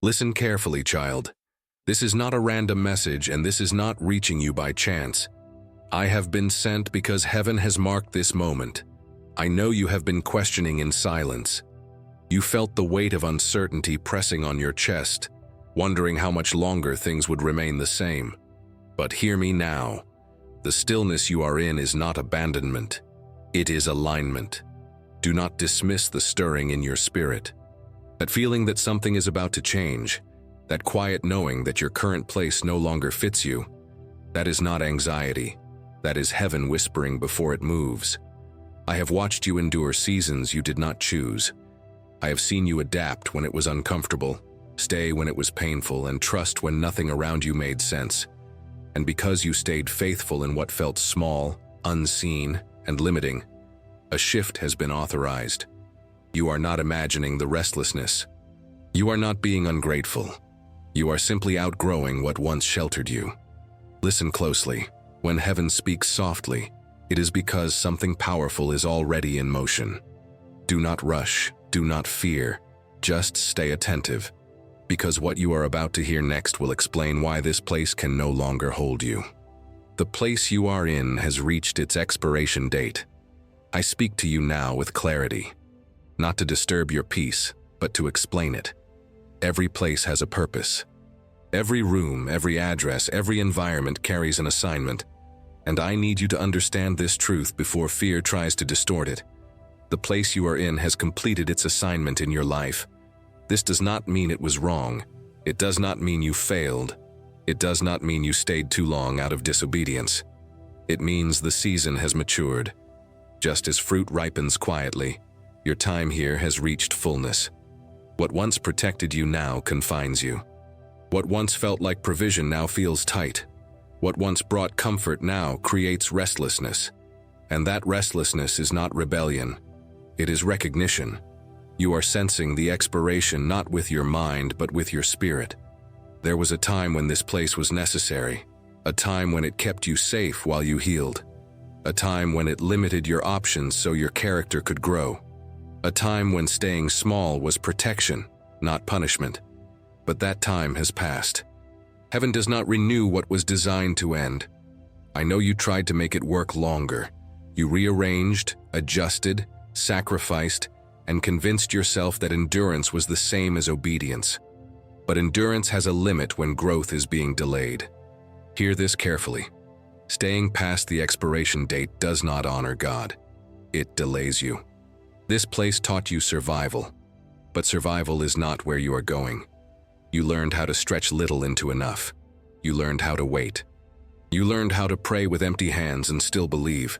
Listen carefully, child. This is not a random message, and this is not reaching you by chance. I have been sent because heaven has marked this moment. I know you have been questioning in silence. You felt the weight of uncertainty pressing on your chest, wondering how much longer things would remain the same. But hear me now. The stillness you are in is not abandonment. It is alignment. Do not dismiss the stirring in your spirit. That feeling that something is about to change, that quiet knowing that your current place no longer fits you, that is not anxiety. That is heaven whispering before it moves. I have watched you endure seasons you did not choose. I have seen you adapt when it was uncomfortable, stay when it was painful, and trust when nothing around you made sense. And because you stayed faithful in what felt small, unseen, and limiting, a shift has been authorized. You are not imagining the restlessness. You are not being ungrateful. You are simply outgrowing what once sheltered you. Listen closely. When heaven speaks softly, it is because something powerful is already in motion. Do not rush, do not fear, just stay attentive, because what you are about to hear next will explain why this place can no longer hold you. The place you are in has reached its expiration date. I speak to you now with clarity, not to disturb your peace, but to explain it. Every place has a purpose. Every room, every address, every environment carries an assignment. And I need you to understand this truth before fear tries to distort it. The place you are in has completed its assignment in your life. This does not mean it was wrong. It does not mean you failed. It does not mean you stayed too long out of disobedience. It means the season has matured. Just as fruit ripens quietly, your time here has reached fullness. What once protected you now confines you. What once felt like provision now feels tight. What once brought comfort now creates restlessness. And that restlessness is not rebellion. It is recognition. You are sensing the expiration not with your mind but with your spirit. There was a time when this place was necessary. A time when it kept you safe while you healed. A time when it limited your options so your character could grow. A time when staying small was protection, not punishment. But that time has passed. Heaven does not renew what was designed to end. I know you tried to make it work longer. You rearranged, adjusted, sacrificed, and convinced yourself that endurance was the same as obedience. But endurance has a limit when growth is being delayed. Hear this carefully. Staying past the expiration date does not honor God. It delays you. This place taught you survival, but survival is not where you are going. You learned how to stretch little into enough. You learned how to wait. You learned how to pray with empty hands and still believe.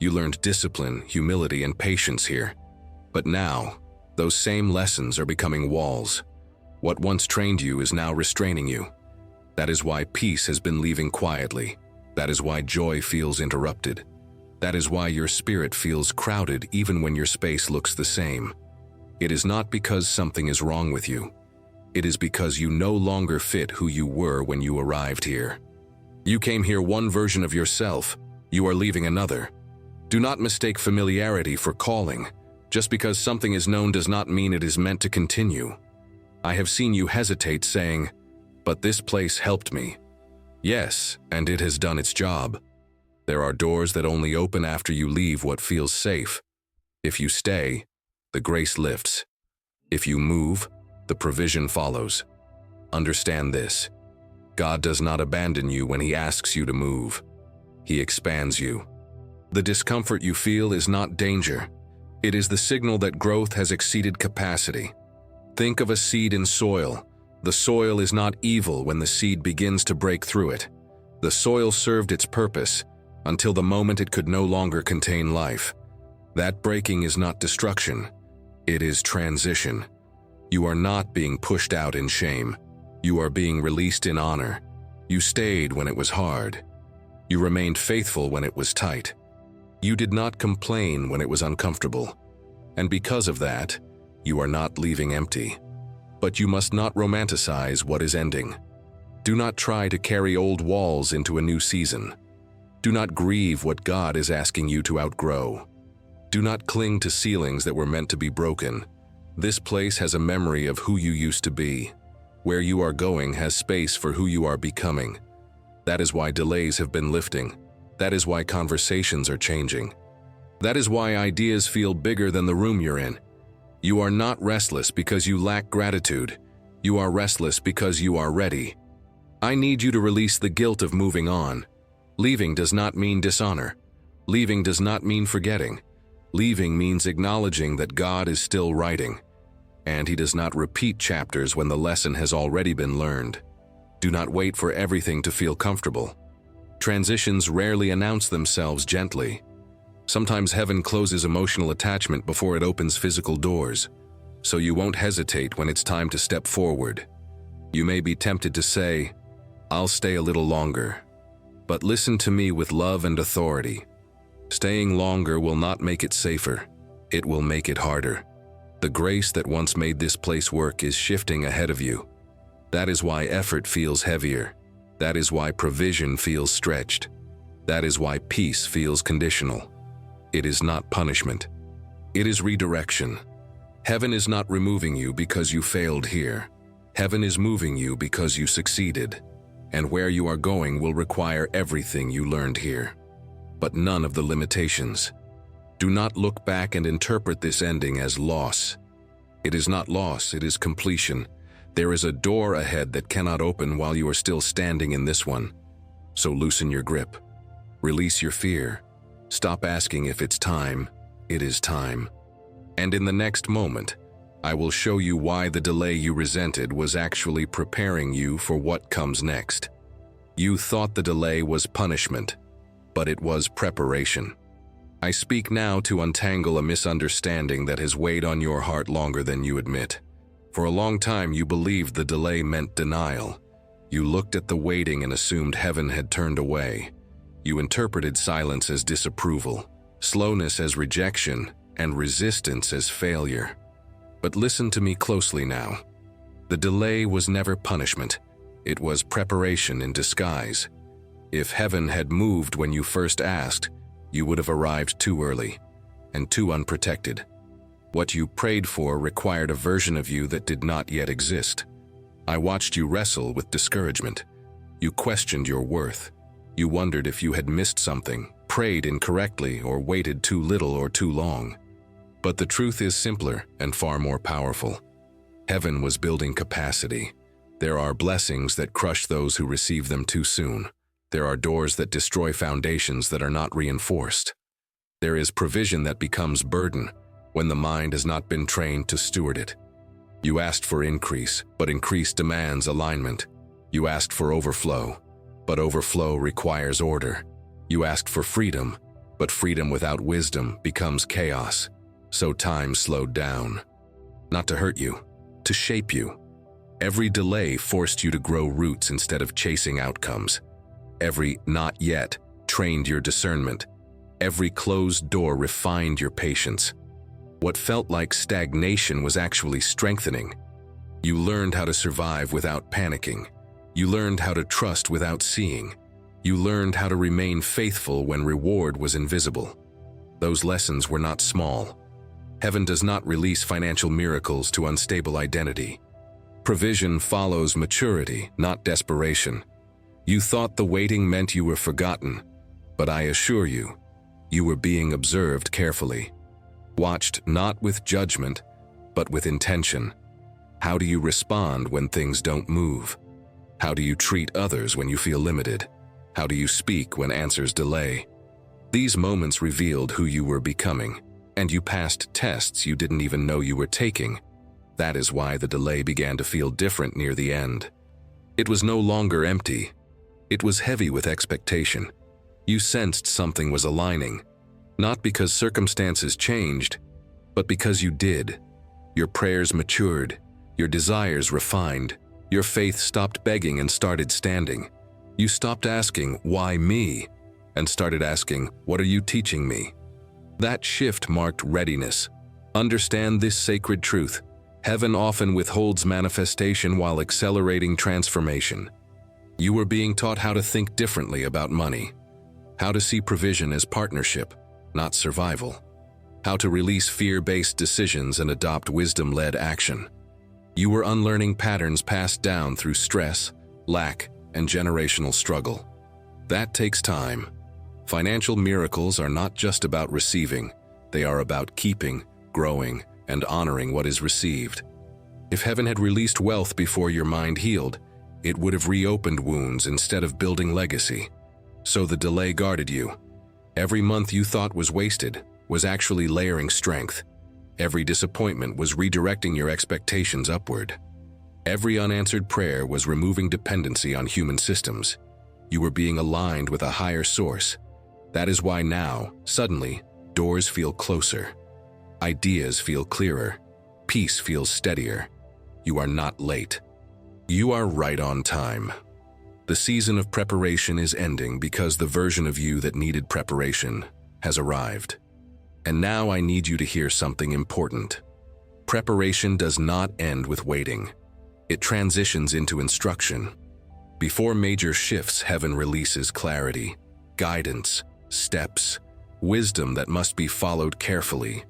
You learned discipline, humility, and patience here. But now, those same lessons are becoming walls. What once trained you is now restraining you. That is why peace has been leaving quietly. That is why joy feels interrupted. That is why your spirit feels crowded even when your space looks the same. It is not because something is wrong with you. It is because you no longer fit who you were when you arrived here. You came here one version of yourself. You are leaving another. Do not mistake familiarity for calling. Just because something is known does not mean it is meant to continue. I have seen you hesitate saying, "But this place helped me." Yes, and it has done its job. There are doors that only open after you leave what feels safe. If you stay, the grace lifts. If you move, the provision follows. Understand this. God does not abandon you when He asks you to move. He expands you. The discomfort you feel is not danger. It is the signal that growth has exceeded capacity. Think of a seed in soil. The soil is not evil when the seed begins to break through it. The soil served its purpose until the moment it could no longer contain life. That breaking is not destruction. It is transition. You are not being pushed out in shame. You are being released in honor. You stayed when it was hard. You remained faithful when it was tight. You did not complain when it was uncomfortable. And because of that, you are not leaving empty. But you must not romanticize what is ending. Do not try to carry old walls into a new season. Do not grieve what God is asking you to outgrow. Do not cling to ceilings that were meant to be broken. This place has a memory of who you used to be. Where you are going has space for who you are becoming. That is why delays have been lifting. That is why conversations are changing. That is why ideas feel bigger than the room you're in. You are not restless because you lack gratitude. You are restless because you are ready. I need you to release the guilt of moving on. Leaving does not mean dishonor. Leaving does not mean forgetting. Leaving means acknowledging that God is still writing, and He does not repeat chapters when the lesson has already been learned. Do not wait for everything to feel comfortable. Transitions rarely announce themselves gently. Sometimes heaven closes emotional attachment before it opens physical doors, so you won't hesitate when it's time to step forward. You may be tempted to say, "I'll stay a little longer." But listen to me with love and authority. Staying longer will not make it safer. It will make it harder. The grace that once made this place work is shifting ahead of you. That is why effort feels heavier. That is why provision feels stretched. That is why peace feels conditional. It is not punishment. It is redirection. Heaven is not removing you because you failed here. Heaven is moving you because you succeeded. And where you are going will require everything you learned here, but none of the limitations. Do not look back and interpret this ending as loss. It is not loss, it is completion. There is a door ahead that cannot open while you are still standing in this one. So loosen your grip. Release your fear. Stop asking if it's time. It is time. And in the next moment, I will show you why the delay you resented was actually preparing you for what comes next. You thought the delay was punishment, but it was preparation. I speak now to untangle a misunderstanding that has weighed on your heart longer than you admit. For a long time you believed the delay meant denial. You looked at the waiting and assumed heaven had turned away. You interpreted silence as disapproval, slowness as rejection, and resistance as failure. But listen to me closely now. The delay was never punishment. It was preparation in disguise. If heaven had moved when you first asked, you would have arrived too early and too unprotected. What you prayed for required a version of you that did not yet exist. I watched you wrestle with discouragement. You questioned your worth. You wondered if you had missed something, prayed incorrectly, or waited too little or too long. But the truth is simpler and far more powerful. Heaven was building capacity. There are blessings that crush those who receive them too soon. There are doors that destroy foundations that are not reinforced. There is provision that becomes burden when the mind has not been trained to steward it. You asked for increase, but increase demands alignment. You asked for overflow, but overflow requires order. You asked for freedom, but freedom without wisdom becomes chaos. So time slowed down. Not to hurt you, to shape you. Every delay forced you to grow roots instead of chasing outcomes. Every "not yet" trained your discernment. Every closed door refined your patience. What felt like stagnation was actually strengthening. You learned how to survive without panicking. You learned how to trust without seeing. You learned how to remain faithful when reward was invisible. Those lessons were not small. Heaven does not release financial miracles to unstable identity. Provision follows maturity, not desperation. You thought the waiting meant you were forgotten, but I assure you, you were being observed carefully. Watched not with judgment, but with intention. How do you respond when things don't move? How do you treat others when you feel limited? How do you speak when answers delay? These moments revealed who you were becoming, and you passed tests you didn't even know you were taking. That is why the delay began to feel different near the end. It was no longer empty. It was heavy with expectation. You sensed something was aligning, not because circumstances changed, but because you did. Your prayers matured, your desires refined, your faith stopped begging and started standing. You stopped asking, "Why me?" and started asking, "What are you teaching me?" That shift marked readiness. Understand this sacred truth. Heaven often withholds manifestation while accelerating transformation. You were being taught how to think differently about money, how to see provision as partnership, not survival, how to release fear-based decisions and adopt wisdom-led action. You were unlearning patterns passed down through stress, lack, and generational struggle. That takes time. Financial miracles are not just about receiving, they are about keeping, growing, and honoring what is received. If heaven had released wealth before your mind healed, it would have reopened wounds instead of building legacy. So the delay guarded you. Every month you thought was wasted was actually layering strength. Every disappointment was redirecting your expectations upward. Every unanswered prayer was removing dependency on human systems. You were being aligned with a higher source. That is why now, suddenly, doors feel closer. Ideas feel clearer. Peace feels steadier. You are not late. You are right on time. The season of preparation is ending because the version of you that needed preparation has arrived. And now I need you to hear something important. Preparation does not end with waiting. It transitions into instruction. Before major shifts, heaven releases clarity, guidance, steps, wisdom that must be followed carefully.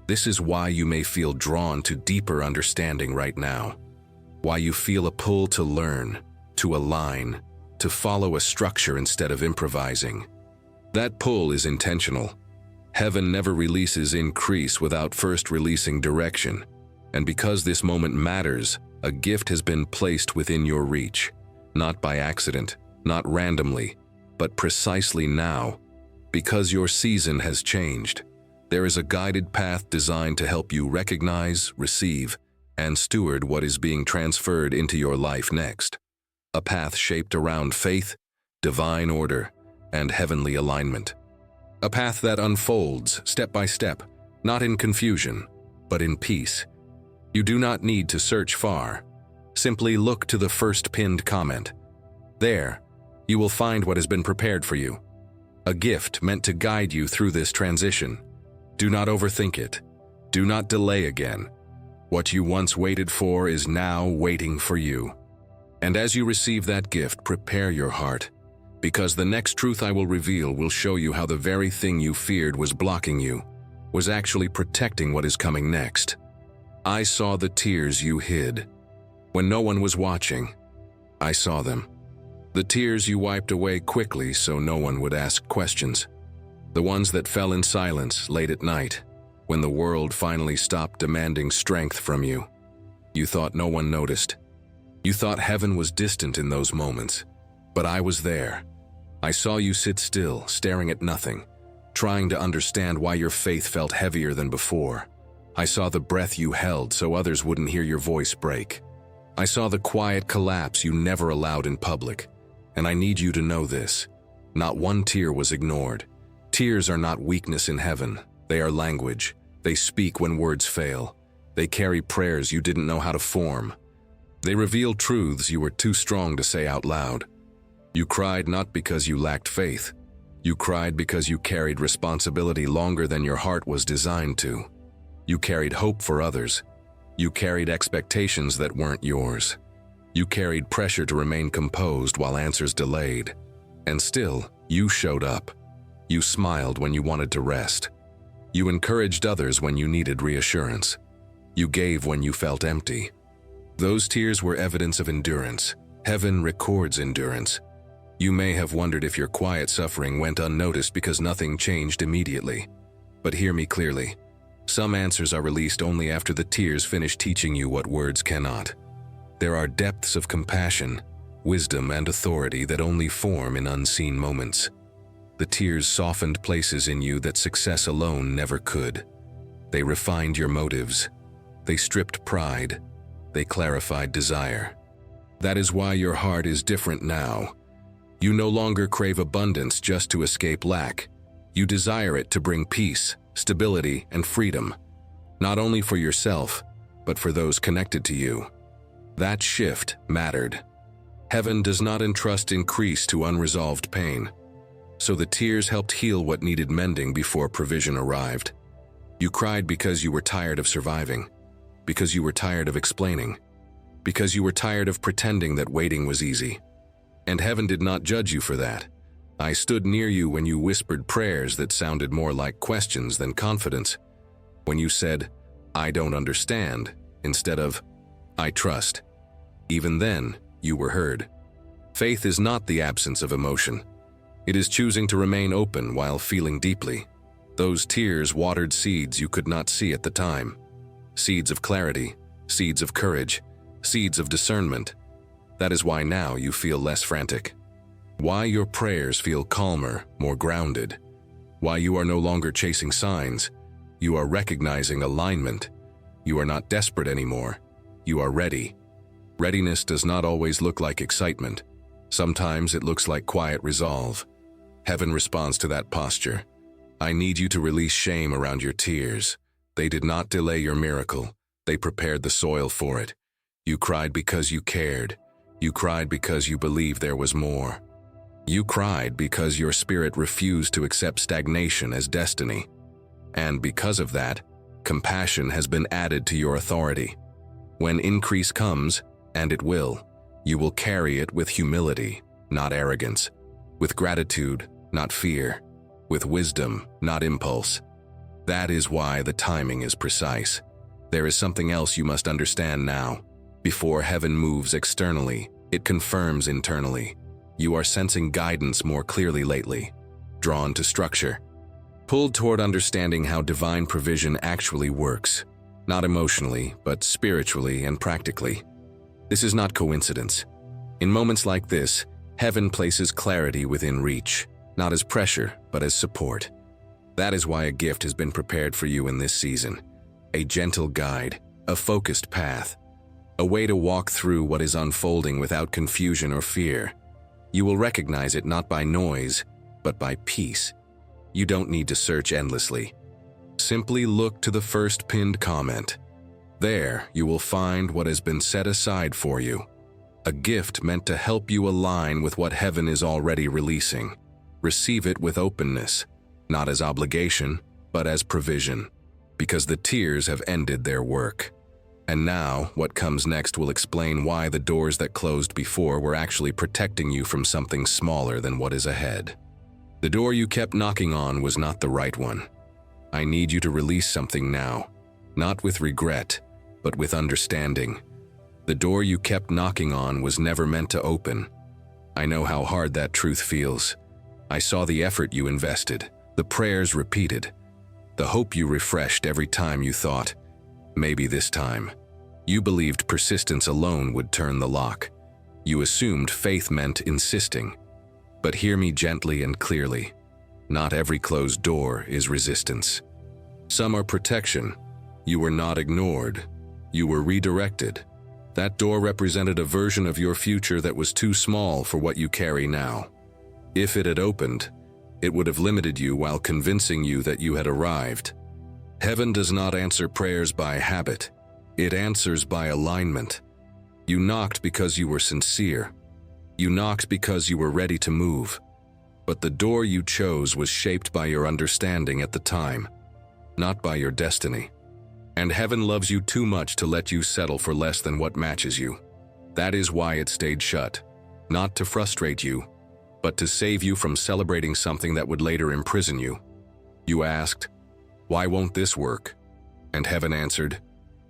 This is why you may feel drawn to deeper understanding right now. Why you feel a pull to learn, to align, to follow a structure instead of improvising. That pull is intentional. Heaven never releases increase without first releasing direction. And because this moment matters, a gift has been placed within your reach. Not by accident, not randomly, but precisely now. Because your season has changed. There is a guided path designed to help you recognize, receive, and steward what is being transferred into your life next. A path shaped around faith, divine order, and heavenly alignment. A path that unfolds step by step, not in confusion, but in peace. You do not need to search far. Simply look to the first pinned comment. There, you will find what has been prepared for you. A gift meant to guide you through this transition. Do not overthink it. Do not delay again. What you once waited for is now waiting for you. And as you receive that gift, prepare your heart, because the next truth I will reveal will show you how the very thing you feared was blocking you was actually protecting what is coming next. I saw the tears you hid. When no one was watching, I saw them. The tears you wiped away quickly so no one would ask questions. The ones that fell in silence late at night, when the world finally stopped demanding strength from you. You thought no one noticed. You thought heaven was distant in those moments. But I was there. I saw you sit still, staring at nothing, trying to understand why your faith felt heavier than before. I saw the breath you held so others wouldn't hear your voice break. I saw the quiet collapse you never allowed in public. And I need you to know this. Not one tear was ignored. Tears are not weakness in heaven. They are language. They speak when words fail. They carry prayers you didn't know how to form. They reveal truths you were too strong to say out loud. You cried not because you lacked faith. You cried because you carried responsibility longer than your heart was designed to. You carried hope for others. You carried expectations that weren't yours. You carried pressure to remain composed while answers delayed. And still, you showed up. You smiled when you wanted to rest. You encouraged others when you needed reassurance. You gave when you felt empty. Those tears were evidence of endurance. Heaven records endurance. You may have wondered if your quiet suffering went unnoticed because nothing changed immediately. But hear me clearly. Some answers are released only after the tears finish teaching you what words cannot. There are depths of compassion, wisdom, and authority that only form in unseen moments. The tears softened places in you that success alone never could. They refined your motives. They stripped pride. They clarified desire. That is why your heart is different now. You no longer crave abundance just to escape lack. You desire it to bring peace, stability, and freedom, not only for yourself, but for those connected to you. That shift mattered. Heaven does not entrust increase to unresolved pain. So the tears helped heal what needed mending before provision arrived. You cried because you were tired of surviving, because you were tired of explaining, because you were tired of pretending that waiting was easy. And heaven did not judge you for that. I stood near you when you whispered prayers that sounded more like questions than confidence. When you said, "I don't understand," instead of, I trust. Even then, you were heard. Faith is not the absence of emotion. It is choosing to remain open while feeling deeply. Those tears watered seeds you could not see at the time. Seeds of clarity, seeds of courage, seeds of discernment. That is why now you feel less frantic. Why your prayers feel calmer, more grounded. Why you are no longer chasing signs. You are recognizing alignment. You are not desperate anymore. You are ready. Readiness does not always look like excitement. Sometimes it looks like quiet resolve. Heaven responds to that posture. I need you to release shame around your tears. They did not delay your miracle. They prepared the soil for it. You cried because you cared. You cried because you believed there was more. You cried because your spirit refused to accept stagnation as destiny. And because of that, compassion has been added to your authority. When increase comes, and it will, you will carry it with humility, not arrogance, with gratitude, not fear, with wisdom, not impulse. That is why the timing is precise. There is something else you must understand now. Before heaven moves externally, it confirms internally. You are sensing guidance more clearly lately, drawn to structure, pulled toward understanding how divine provision actually works, not emotionally, but spiritually and practically. This is not coincidence. In moments like this, heaven places clarity within reach, not as pressure, but as support. That is why a gift has been prepared for you in this season. A gentle guide, a focused path, a way to walk through what is unfolding without confusion or fear. You will recognize it not by noise, but by peace. You don't need to search endlessly. Simply look to the first pinned comment. There, you will find what has been set aside for you. A gift meant to help you align with what heaven is already releasing. Receive it with openness, not as obligation, but as provision, because the tears have ended their work. And now, what comes next will explain why the doors that closed before were actually protecting you from something smaller than what is ahead. The door you kept knocking on was not the right one. I need you to release something now, not with regret, but with understanding. The door you kept knocking on was never meant to open. I know how hard that truth feels. I saw the effort you invested, the prayers repeated, the hope you refreshed every time you thought, maybe this time. You believed persistence alone would turn the lock. You assumed faith meant insisting. But hear me gently and clearly. Not every closed door is resistance. Some are protection. You were not ignored. You were redirected. That door represented a version of your future that was too small for what you carry now. If it had opened, it would have limited you while convincing you that you had arrived. Heaven does not answer prayers by habit. It answers by alignment. You knocked because you were sincere. You knocked because you were ready to move. But the door you chose was shaped by your understanding at the time, not by your destiny. And heaven loves you too much to let you settle for less than what matches you. That is why it stayed shut, not to frustrate you, but to save you from celebrating something that would later imprison you. You asked, "Why won't this work?" And heaven answered,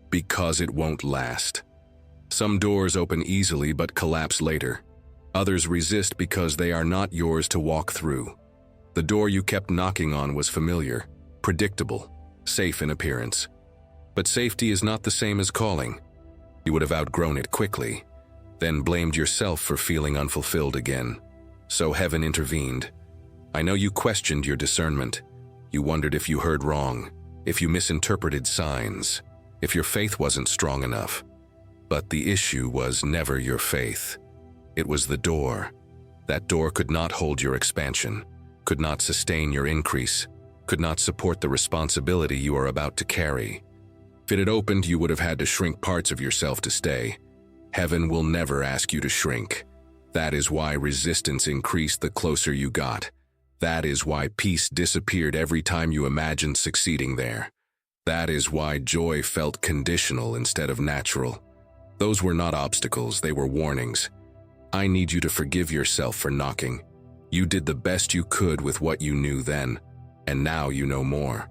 "Because it won't last." Some doors open easily but collapse later. Others resist because they are not yours to walk through. The door you kept knocking on was familiar, predictable, safe in appearance. But safety is not the same as calling. You would have outgrown it quickly, then blamed yourself for feeling unfulfilled again. So heaven intervened. I know you questioned your discernment. You wondered if you heard wrong, if you misinterpreted signs, if your faith wasn't strong enough. But the issue was never your faith. It was the door. That door could not hold your expansion, could not sustain your increase, could not support the responsibility you are about to carry. If it had opened, you would have had to shrink parts of yourself to stay. Heaven will never ask you to shrink. That is why resistance increased the closer you got. That is why peace disappeared every time you imagined succeeding there. That is why joy felt conditional instead of natural. Those were not obstacles, they were warnings. I need you to forgive yourself for knocking. You did the best you could with what you knew then, and now you know more.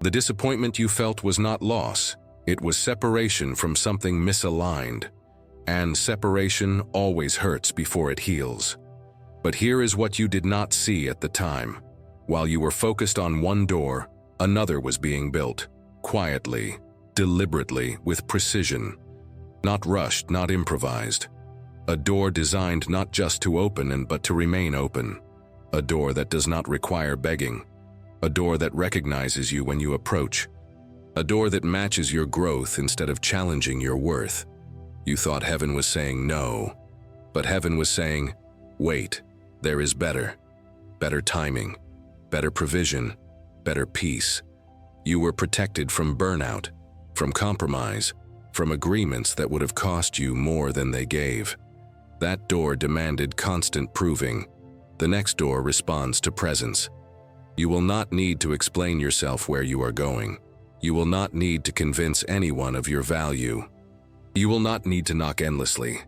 The disappointment you felt was not loss. It was separation from something misaligned, and separation always hurts before it heals. But here is what you did not see at the time. While you were focused on one door, another was being built, quietly, deliberately, with precision. Not rushed, not improvised. A door designed not just to open but to remain open. A door that does not require begging. A door that recognizes you when you approach. A door that matches your growth instead of challenging your worth. You thought heaven was saying no, but heaven was saying, wait, there is better. Better timing, better provision, better peace. You were protected from burnout, from compromise, from agreements that would have cost you more than they gave. That door demanded constant proving. The next door responds to presence. You will not need to explain yourself where you are going. You will not need to convince anyone of your value. You will not need to knock endlessly.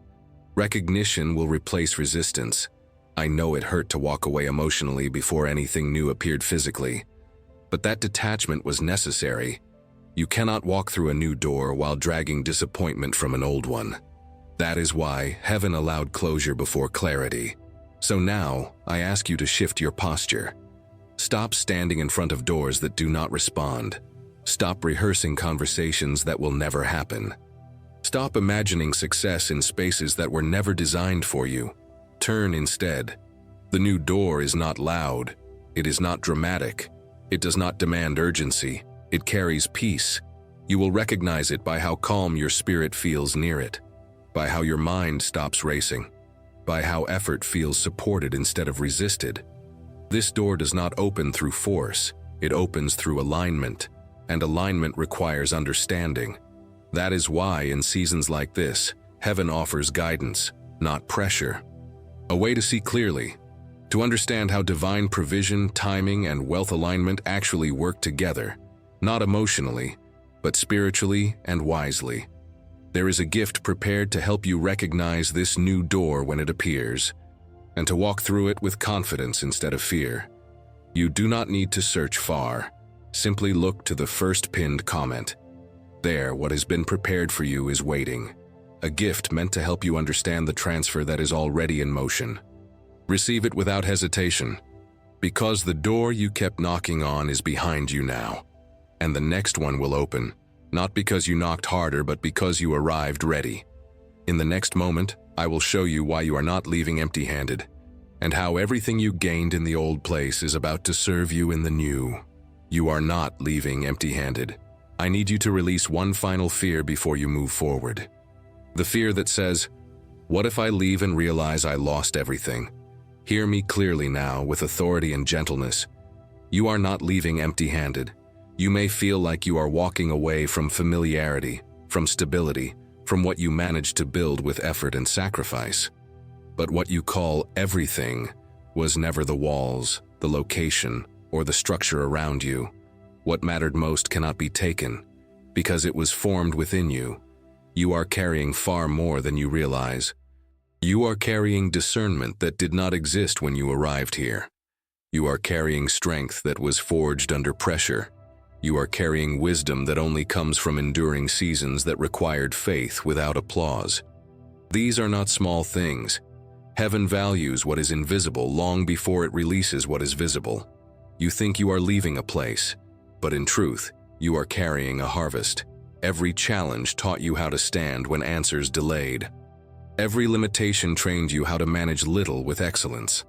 Recognition will replace resistance. I know it hurt to walk away emotionally before anything new appeared physically. But that detachment was necessary. You cannot walk through a new door while dragging disappointment from an old one. That is why heaven allowed closure before clarity. So now, I ask you to shift your posture. Stop standing in front of doors that do not respond. Stop rehearsing conversations that will never happen. Stop imagining success in spaces that were never designed for you. Turn instead. The new door is not loud. It is not dramatic. It does not demand urgency. It carries peace. You will recognize it by how calm your spirit feels near it, by how your mind stops racing, by how effort feels supported instead of resisted. This door does not open through force. It opens through alignment, and alignment requires understanding. That is why, in seasons like this, heaven offers guidance, not pressure. A way to see clearly, to understand how divine provision, timing, and wealth alignment actually work together, not emotionally, but spiritually and wisely. There is a gift prepared to help you recognize this new door when it appears, and to walk through it with confidence instead of fear. You do not need to search far. Simply look to the first pinned comment. There, what has been prepared for you is waiting. A gift meant to help you understand the transfer that is already in motion. Receive it without hesitation, because the door you kept knocking on is behind you now, and the next one will open, not because you knocked harder, but because you arrived ready. In the next moment, I will show you why you are not leaving empty-handed, and how everything you gained in the old place is about to serve you in the new. You are not leaving empty-handed. I need you to release one final fear before you move forward. The fear that says, what if I leave and realize I lost everything? Hear me clearly now with authority and gentleness. You are not leaving empty-handed. You may feel like you are walking away from familiarity, from stability, from what you managed to build with effort and sacrifice. But what you call everything was never the walls, the location, or the structure around you. What mattered most cannot be taken, because it was formed within you. You are carrying far more than you realize. You are carrying discernment that did not exist when you arrived here. You are carrying strength that was forged under pressure. You are carrying wisdom that only comes from enduring seasons that required faith without applause. These are not small things. Heaven values what is invisible long before it releases what is visible. You think you are leaving a place, but in truth, you are carrying a harvest. Every challenge taught you how to stand when answers delayed. Every limitation trained you how to manage little with excellence.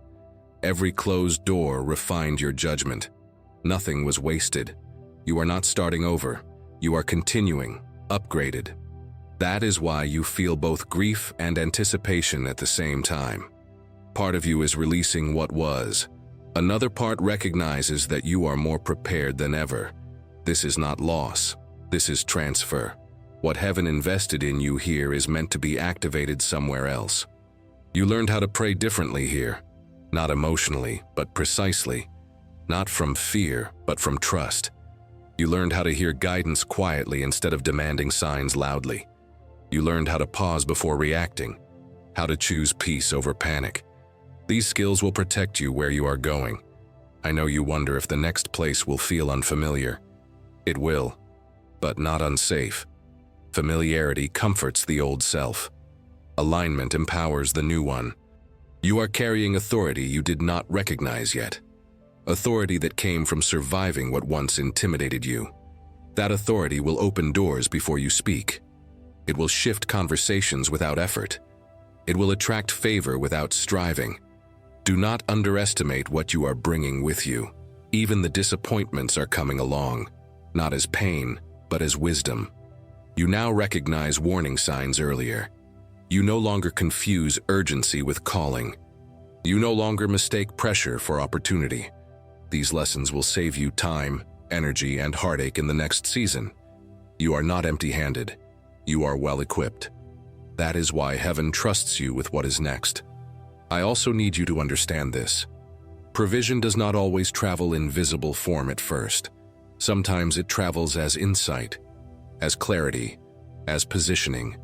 Every closed door refined your judgment. Nothing was wasted. You are not starting over. You are continuing, upgraded. That is why you feel both grief and anticipation at the same time. Part of you is releasing what was. Another part recognizes that you are more prepared than ever. This is not loss. This is transfer. What heaven invested in you here is meant to be activated somewhere else. You learned how to pray differently here. Not emotionally, but precisely. Not from fear, but from trust. You learned how to hear guidance quietly instead of demanding signs loudly. You learned how to pause before reacting. How to choose peace over panic. These skills will protect you where you are going. I know you wonder if the next place will feel unfamiliar. It will, but not unsafe. Familiarity comforts the old self. Alignment empowers the new one. You are carrying authority you did not recognize yet. Authority that came from surviving what once intimidated you. That authority will open doors before you speak. It will shift conversations without effort. It will attract favor without striving. Do not underestimate what you are bringing with you. Even the disappointments are coming along, not as pain, but as wisdom. You now recognize warning signs earlier. You no longer confuse urgency with calling. You no longer mistake pressure for opportunity. These lessons will save you time, energy, and heartache in the next season. You are not empty-handed. You are well-equipped. That is why heaven trusts you with what is next. I also need you to understand this. Provision does not always travel in visible form at first. Sometimes it travels as insight, as clarity, as positioning.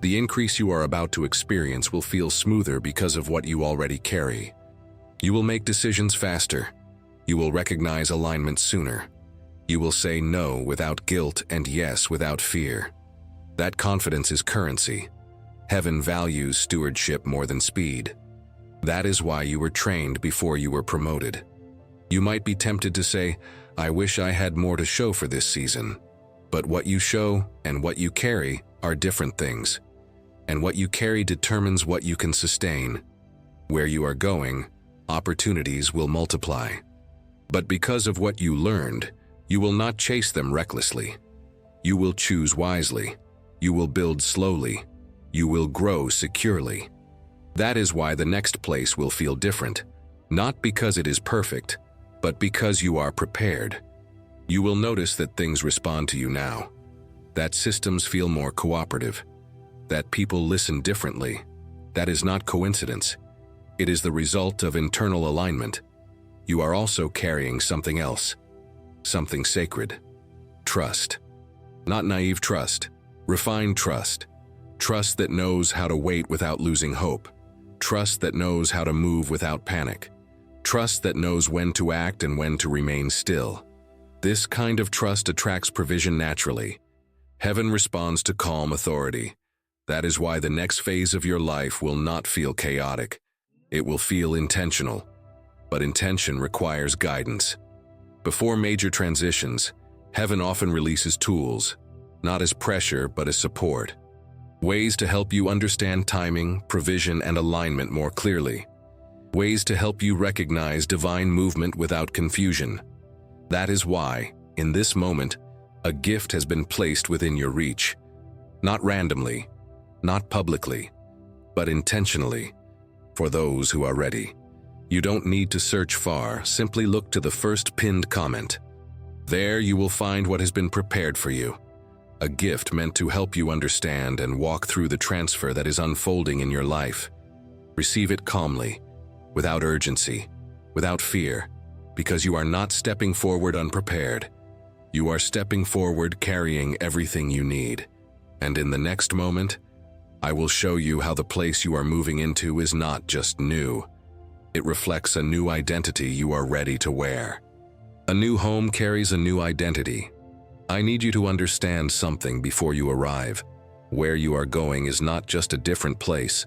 The increase you are about to experience will feel smoother because of what you already carry. You will make decisions faster. You will recognize alignment sooner. You will say no without guilt and yes without fear. That confidence is currency. Heaven values stewardship more than speed. That is why you were trained before you were promoted. You might be tempted to say, I wish I had more to show for this season. But what you show and what you carry are different things. And what you carry determines what you can sustain. Where you are going, opportunities will multiply. But because of what you learned, you will not chase them recklessly. You will choose wisely. You will build slowly. You will grow securely. That is why the next place will feel different, not because it is perfect, but because you are prepared. You will notice that things respond to you now, that systems feel more cooperative, that people listen differently. That is not coincidence. It is the result of internal alignment. You are also carrying something else, something sacred. Trust. Not naive trust, refined trust. Trust that knows how to wait without losing hope. Trust that knows how to move without panic. Trust that knows when to act and when to remain still. This kind of trust attracts provision naturally. Heaven responds to calm authority. That is why the next phase of your life will not feel chaotic. It will feel intentional. But intention requires guidance. Before major transitions, heaven often releases tools, not as pressure but as support. Ways to help you understand timing, provision, and alignment more clearly. Ways to help you recognize divine movement without confusion. That is why, in this moment, a gift has been placed within your reach. Not randomly, not publicly, but intentionally, for those who are ready. You don't need to search far, simply look to the first pinned comment. There you will find what has been prepared for you. A gift meant to help you understand and walk through the transfer that is unfolding in your life. Receive it calmly, without urgency, without fear, because you are not stepping forward unprepared. You are stepping forward carrying everything you need. And in the next moment, I will show you how the place you are moving into is not just new. It reflects a new identity you are ready to wear. A new home carries a new identity. I need you to understand something before you arrive. Where you are going is not just a different place.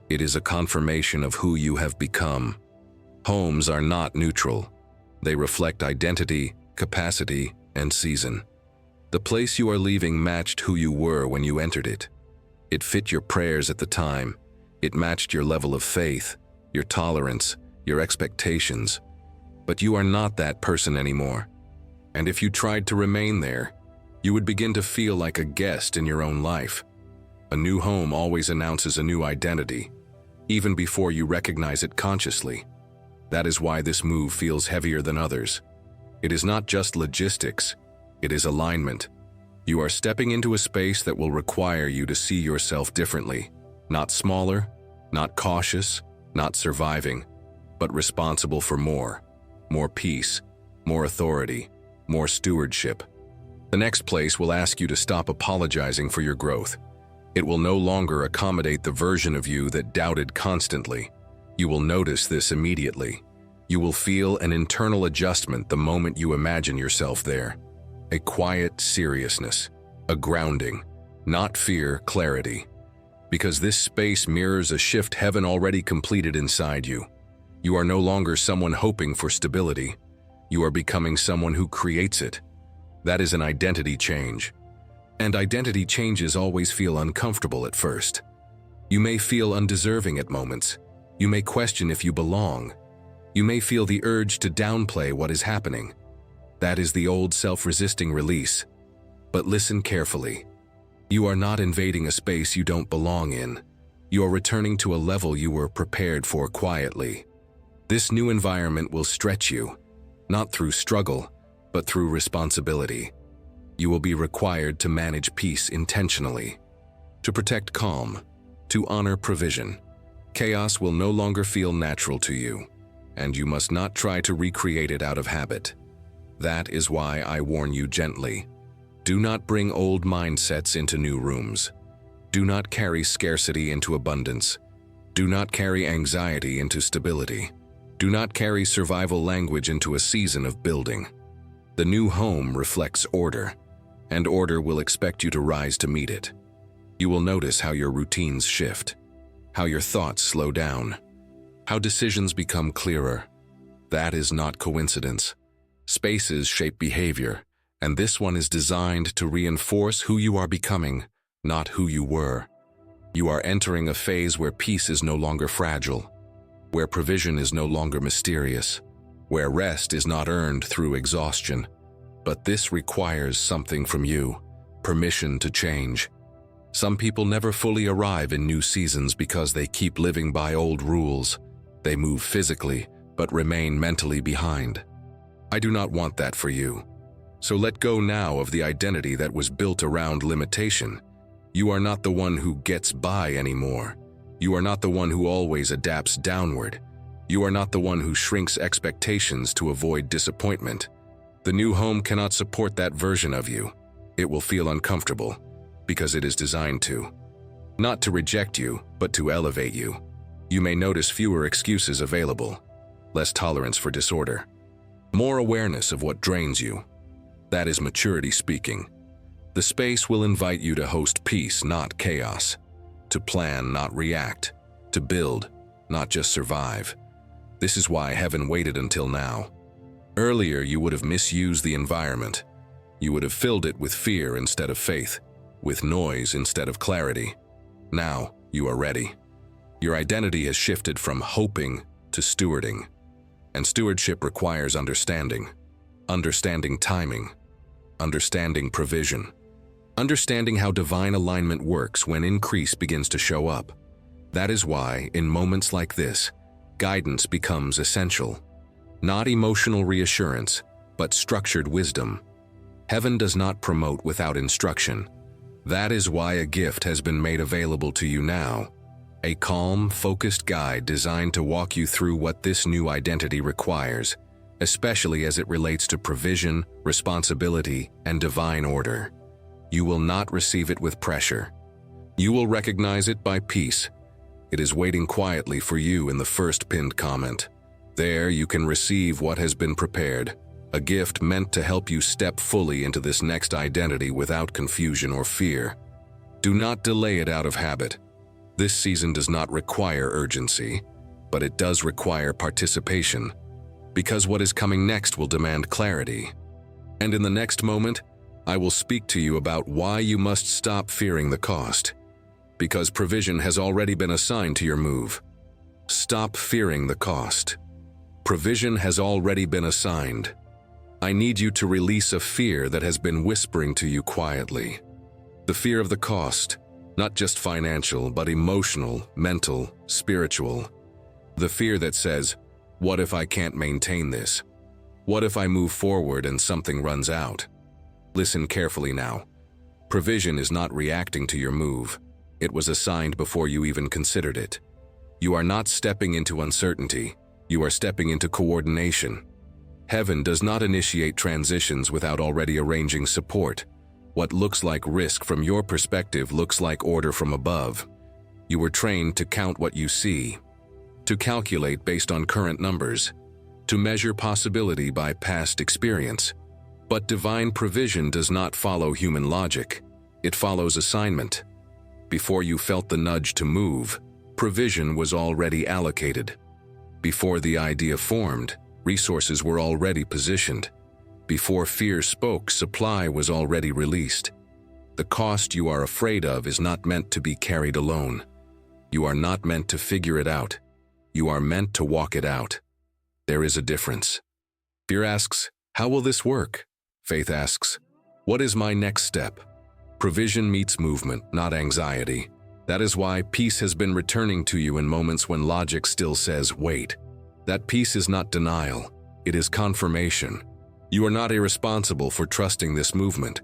It is a confirmation of who you have become. Homes are not neutral. They reflect identity, capacity, and season. The place you are leaving matched who you were when you entered it. It fit your prayers at the time. It matched your level of faith, your tolerance, your expectations. But you are not that person anymore. And if you tried to remain there, you would begin to feel like a guest in your own life. A new home always announces a new identity, even before you recognize it consciously. That is why this move feels heavier than others. It is not just logistics, it is alignment. You are stepping into a space that will require you to see yourself differently. Not smaller, not cautious, not surviving, but responsible for more peace, more authority, more stewardship. The next place will ask you to stop apologizing for your growth. It will no longer accommodate the version of you that doubted constantly. You will notice this immediately. You will feel an internal adjustment the moment you imagine yourself there. A quiet seriousness, a grounding, Not fear, clarity. Because this space mirrors a shift heaven already completed inside you. You are no longer someone hoping for stability. You are becoming someone who creates it. That is an identity change. And identity changes always feel uncomfortable at first. You may feel undeserving at moments. You may question if you belong. You may feel the urge to downplay what is happening. That is the old self-resisting release. But listen carefully. You are not invading a space you don't belong in. You are returning to a level you were prepared for quietly. This new environment will stretch you, not through struggle, but through responsibility. You will be required to manage peace intentionally, to protect calm, to honor provision. Chaos will no longer feel natural to you, and you must not try to recreate it out of habit. That is why I warn you gently. Do not bring old mindsets into new rooms. Do not carry scarcity into abundance. Do not carry anxiety into stability. Do not carry survival language into a season of building. The new home reflects order, and order will expect you to rise to meet it. You will notice how your routines shift, how your thoughts slow down, how decisions become clearer. That is not coincidence. Spaces shape behavior, and this one is designed to reinforce who you are becoming, not who you were. You are entering a phase where peace is no longer fragile, where provision is no longer mysterious, where rest is not earned through exhaustion. But this requires something from you, permission to change. Some people never fully arrive in new seasons because they keep living by old rules. They move physically, but remain mentally behind. I do not want that for you. So let go now of the identity that was built around limitation. You are not the one who gets by anymore. You are not the one who always adapts downward. You are not the one who shrinks expectations to avoid disappointment. The new home cannot support that version of you. It will feel uncomfortable, because it is designed to. Not to reject you, but to elevate you. You may notice fewer excuses available, less tolerance for disorder, more awareness of what drains you. That is maturity speaking. The space will invite you to host peace, not chaos, to plan, not react, to build, not just survive. This is why heaven waited until now. Earlier, you would have misused the environment. You would have filled it with fear instead of faith, with noise instead of clarity. Now, you are ready. Your identity has shifted from hoping to stewarding. And stewardship requires understanding. Understanding timing. Understanding provision. Understanding how divine alignment works when increase begins to show up. That is why, in moments like this, guidance becomes essential. Not emotional reassurance, but structured wisdom. Heaven does not promote without instruction. That is why a gift has been made available to you now. A calm, focused guide designed to walk you through what this new identity requires, especially as it relates to provision, responsibility, and divine order. You will not receive it with pressure. You will recognize it by peace. It is waiting quietly for you in the first pinned comment. There you can receive what has been prepared, a gift meant to help you step fully into this next identity without confusion or fear. Do not delay it out of habit. This season does not require urgency, but it does require participation, because what is coming next will demand clarity. And in the next moment, I will speak to you about why you must stop fearing the cost, because provision has already been assigned to your move. Stop fearing the cost. Provision has already been assigned. I need you to release a fear that has been whispering to you quietly. The fear of the cost, not just financial, but emotional, mental, spiritual. The fear that says, what if I can't maintain this? What if I move forward and something runs out? Listen carefully now. Provision is not reacting to your move. It was assigned before you even considered it. You are not stepping into uncertainty. You are stepping into coordination. Heaven does not initiate transitions without already arranging support. What looks like risk from your perspective looks like order from above. You were trained to count what you see, to calculate based on current numbers, to measure possibility by past experience. But divine provision does not follow human logic. It follows assignment. Before you felt the nudge to move, provision was already allocated. Before the idea formed, resources were already positioned. Before fear spoke, supply was already released. The cost you are afraid of is not meant to be carried alone. You are not meant to figure it out. You are meant to walk it out. There is a difference. Fear asks, how will this work? Faith asks, what is my next step? Provision meets movement, not anxiety. That is why peace has been returning to you in moments when logic still says, wait. That peace is not denial, it is confirmation. You are not irresponsible for trusting this movement.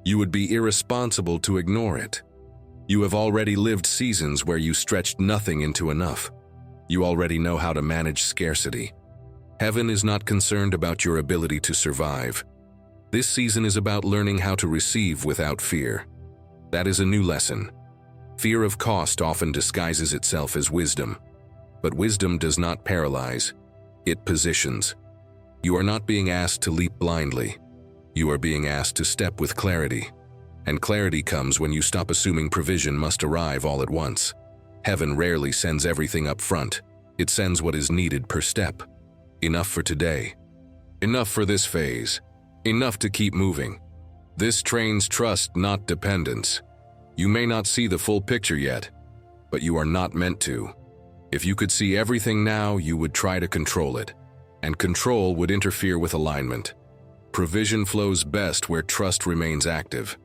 You would be irresponsible to ignore it. You have already lived seasons where you stretched nothing into enough. You already know how to manage scarcity. Heaven is not concerned about your ability to survive. This season is about learning how to receive without fear. That is a new lesson. Fear of cost often disguises itself as wisdom. But wisdom does not paralyze, it positions. You are not being asked to leap blindly. You are being asked to step with clarity. And clarity comes when you stop assuming provision must arrive all at once. Heaven rarely sends everything up front. It sends what is needed per step. Enough for today. Enough for this phase. Enough to keep moving. This trains trust, not dependence. You may not see the full picture yet, but you are not meant to. If you could see everything now, you would try to control it, and control would interfere with alignment. Provision flows best where trust remains active.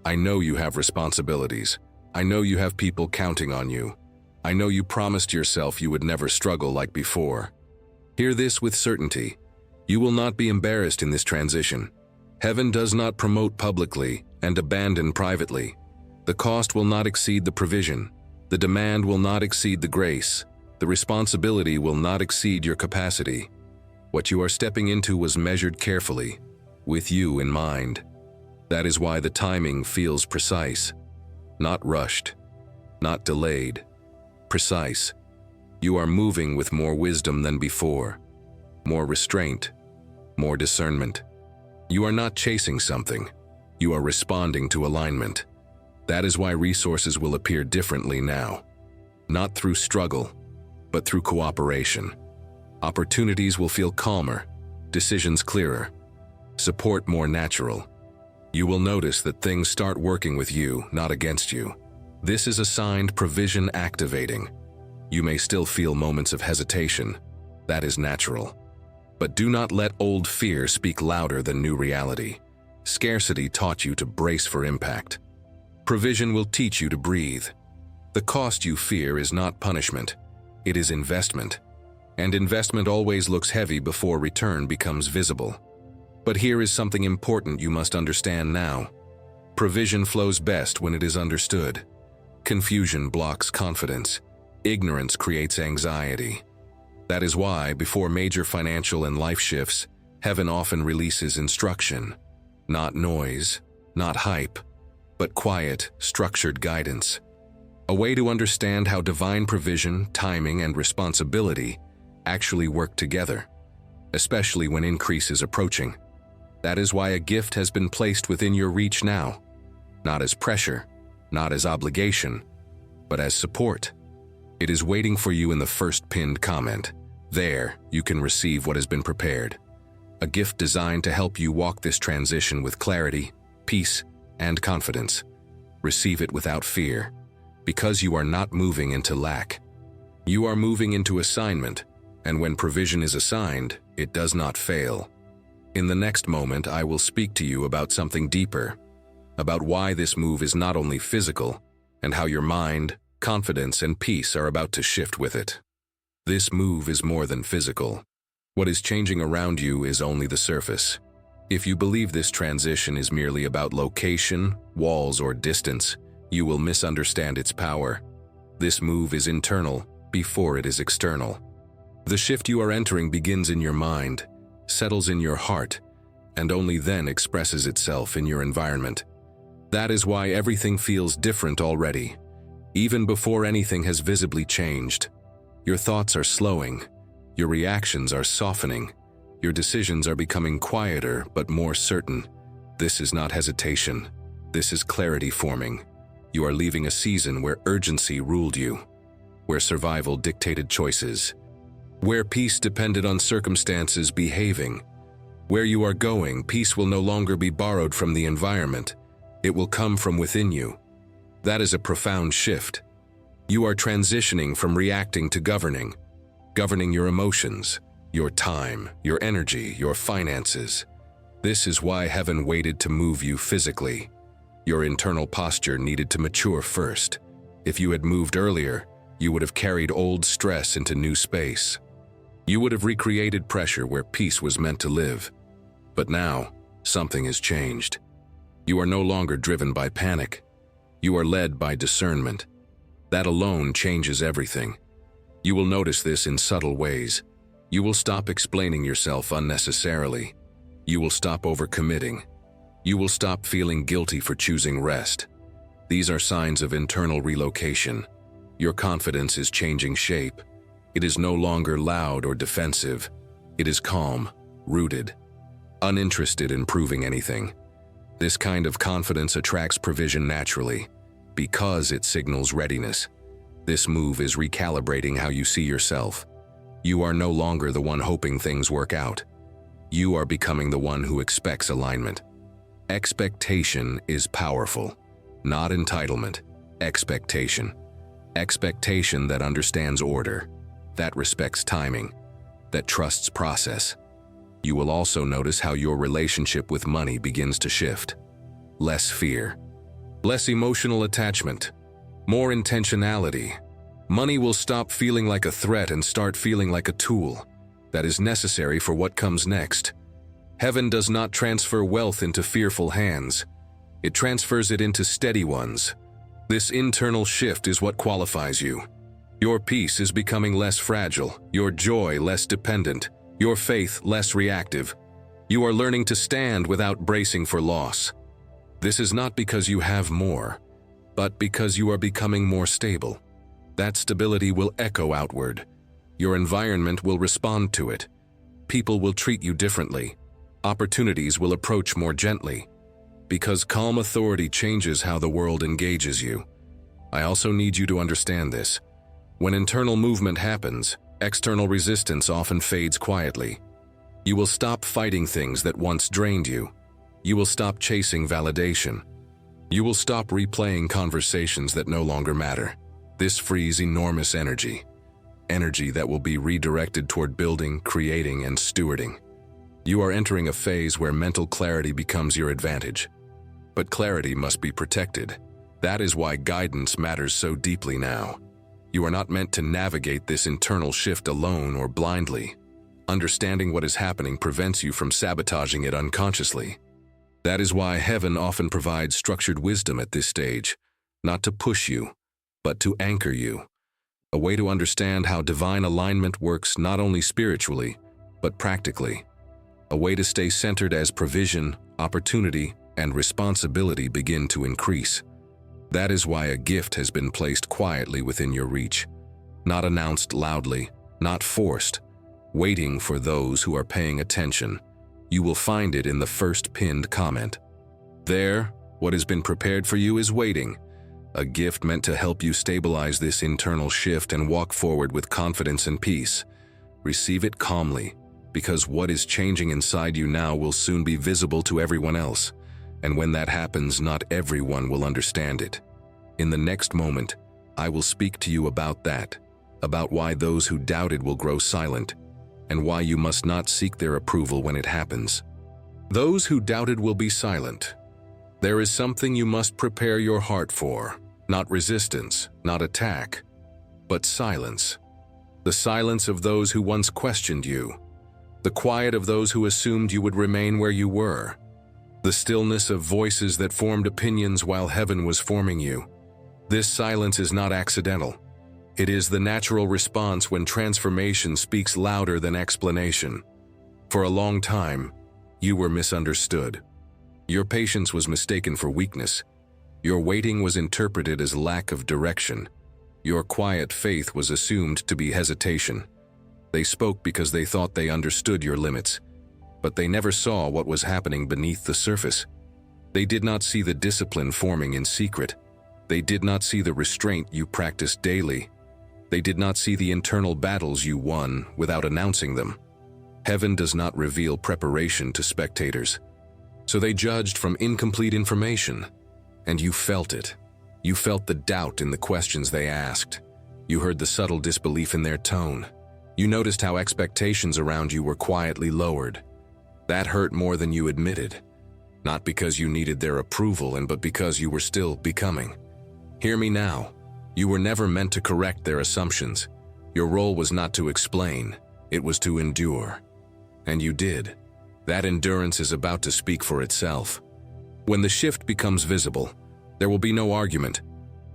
I know you have responsibilities. I know you have people counting on you. I know you promised yourself you would never struggle like before. Hear this with certainty. You will not be embarrassed in this transition. Heaven does not promote publicly and abandon privately. The cost will not exceed the provision. The demand will not exceed the grace. The responsibility will not exceed your capacity. What you are stepping into was measured carefully, with you in mind. That is why the timing feels precise, not rushed, not delayed, precise. You are moving with more wisdom than before, more restraint, more discernment. You are not chasing something. You are responding to alignment. That is why resources will appear differently now, not through struggle, but through cooperation. Opportunities will feel calmer, decisions clearer, support more natural. You will notice that things start working with you, not against you. This is assigned provision activating. You may still feel moments of hesitation. That is natural. But do not let old fear speak louder than new reality. Scarcity taught you to brace for impact. Provision will teach you to breathe. The cost you fear is not punishment. It is investment. And investment always looks heavy before return becomes visible. But here is something important you must understand now. Provision flows best when it is understood. Confusion blocks confidence. Ignorance creates anxiety. That is why, before major financial and life shifts, heaven often releases instruction. Not noise, not hype, but quiet, structured guidance. A way to understand how divine provision, timing, and responsibility actually work together, especially when increase is approaching. That is why a gift has been placed within your reach now, not as pressure, not as obligation, but as support. It is waiting for you in the first pinned comment. There, you can receive what has been prepared. A gift designed to help you walk this transition with clarity, peace, and confidence. Receive it without fear, because you are not moving into lack. You are moving into assignment, and when provision is assigned, it does not fail. In the next moment, I will speak to you about something deeper, about why this move is not only physical, and how your mind, confidence, and peace are about to shift with it. This move is more than physical. What is changing around you is only the surface. If you believe this transition is merely about location, walls, or distance, you will misunderstand its power. This move is internal before it is external. The shift you are entering begins in your mind, settles in your heart, and only then expresses itself in your environment. That is why everything feels different already, even before anything has visibly changed. Your thoughts are slowing, your reactions are softening, your decisions are becoming quieter but more certain. This is not hesitation. This is clarity forming. You are leaving a season where urgency ruled you, where survival dictated choices, where peace depended on circumstances behaving. Where you are going, peace will no longer be borrowed from the environment. It will come from within you. That is a profound shift. You are transitioning from reacting to governing your emotions, your time, your energy, your finances. This is why heaven waited to move you physically. Your internal posture needed to mature first. If you had moved earlier, you would have carried old stress into new space. You would have recreated pressure where peace was meant to live. But now, something has changed. You are no longer driven by panic. You are led by discernment. That alone changes everything. You will notice this in subtle ways. You will stop explaining yourself unnecessarily. You will stop overcommitting. You will stop feeling guilty for choosing rest. These are signs of internal relocation. Your confidence is changing shape. It is no longer loud or defensive. It is calm, rooted, uninterested in proving anything. This kind of confidence attracts provision naturally, because it signals readiness. This move is recalibrating how you see yourself. You are no longer the one hoping things work out. You are becoming the one who expects alignment. Expectation is powerful, not entitlement. Expectation. Expectation that understands order, that respects timing, that trusts process. You will also notice how your relationship with money begins to shift. Less fear, less emotional attachment, more intentionality. Money will stop feeling like a threat and start feeling like a tool that is necessary for what comes next. Heaven does not transfer wealth into fearful hands. It transfers it into steady ones. This internal shift is what qualifies you. Your peace is becoming less fragile, your joy less dependent, your faith less reactive. You are learning to stand without bracing for loss. This is not because you have more, but because you are becoming more stable. That stability will echo outward. Your environment will respond to it. People will treat you differently. Opportunities will approach more gently. Because calm authority changes how the world engages you. I also need you to understand this. When internal movement happens, external resistance often fades quietly. You will stop fighting things that once drained you. You will stop chasing validation. You will stop replaying conversations that no longer matter. This frees enormous energy. Energy that will be redirected toward building, creating, and stewarding. You are entering a phase where mental clarity becomes your advantage. But clarity must be protected. That is why guidance matters so deeply now. You are not meant to navigate this internal shift alone or blindly. Understanding what is happening prevents you from sabotaging it unconsciously. That is why heaven often provides structured wisdom at this stage, not to push you, but to anchor you. A way to understand how divine alignment works not only spiritually, but practically. A way to stay centered as provision, opportunity, and responsibility begin to increase. That is why a gift has been placed quietly within your reach, not announced loudly, not forced, waiting for those who are paying attention. You will find it in the first pinned comment. There, what has been prepared for you is waiting, a gift meant to help you stabilize this internal shift and walk forward with confidence and peace. Receive it calmly, because what is changing inside you now will soon be visible to everyone else. And when that happens, not everyone will understand it. In the next moment, I will speak to you about that, about why those who doubted will grow silent, and why you must not seek their approval when it happens. Those who doubted will be silent. There is something you must prepare your heart for, not resistance, not attack, but silence. The silence of those who once questioned you, the quiet of those who assumed you would remain where you were, the stillness of voices that formed opinions while heaven was forming you. This silence is not accidental. It is the natural response when transformation speaks louder than explanation. For a long time, you were misunderstood. Your patience was mistaken for weakness. Your waiting was interpreted as lack of direction. Your quiet faith was assumed to be hesitation. They spoke because they thought they understood your limits, but they never saw what was happening beneath the surface. They did not see the discipline forming in secret. They did not see the restraint you practiced daily. They did not see the internal battles you won without announcing them. Heaven does not reveal preparation to spectators. So they judged from incomplete information. And you felt it. You felt the doubt in the questions they asked. You heard the subtle disbelief in their tone. You noticed how expectations around you were quietly lowered. That hurt more than you admitted. Not because you needed their approval, but because you were still becoming. Hear me now. You were never meant to correct their assumptions. Your role was not to explain, it was to endure. And you did. That endurance is about to speak for itself. When the shift becomes visible, there will be no argument,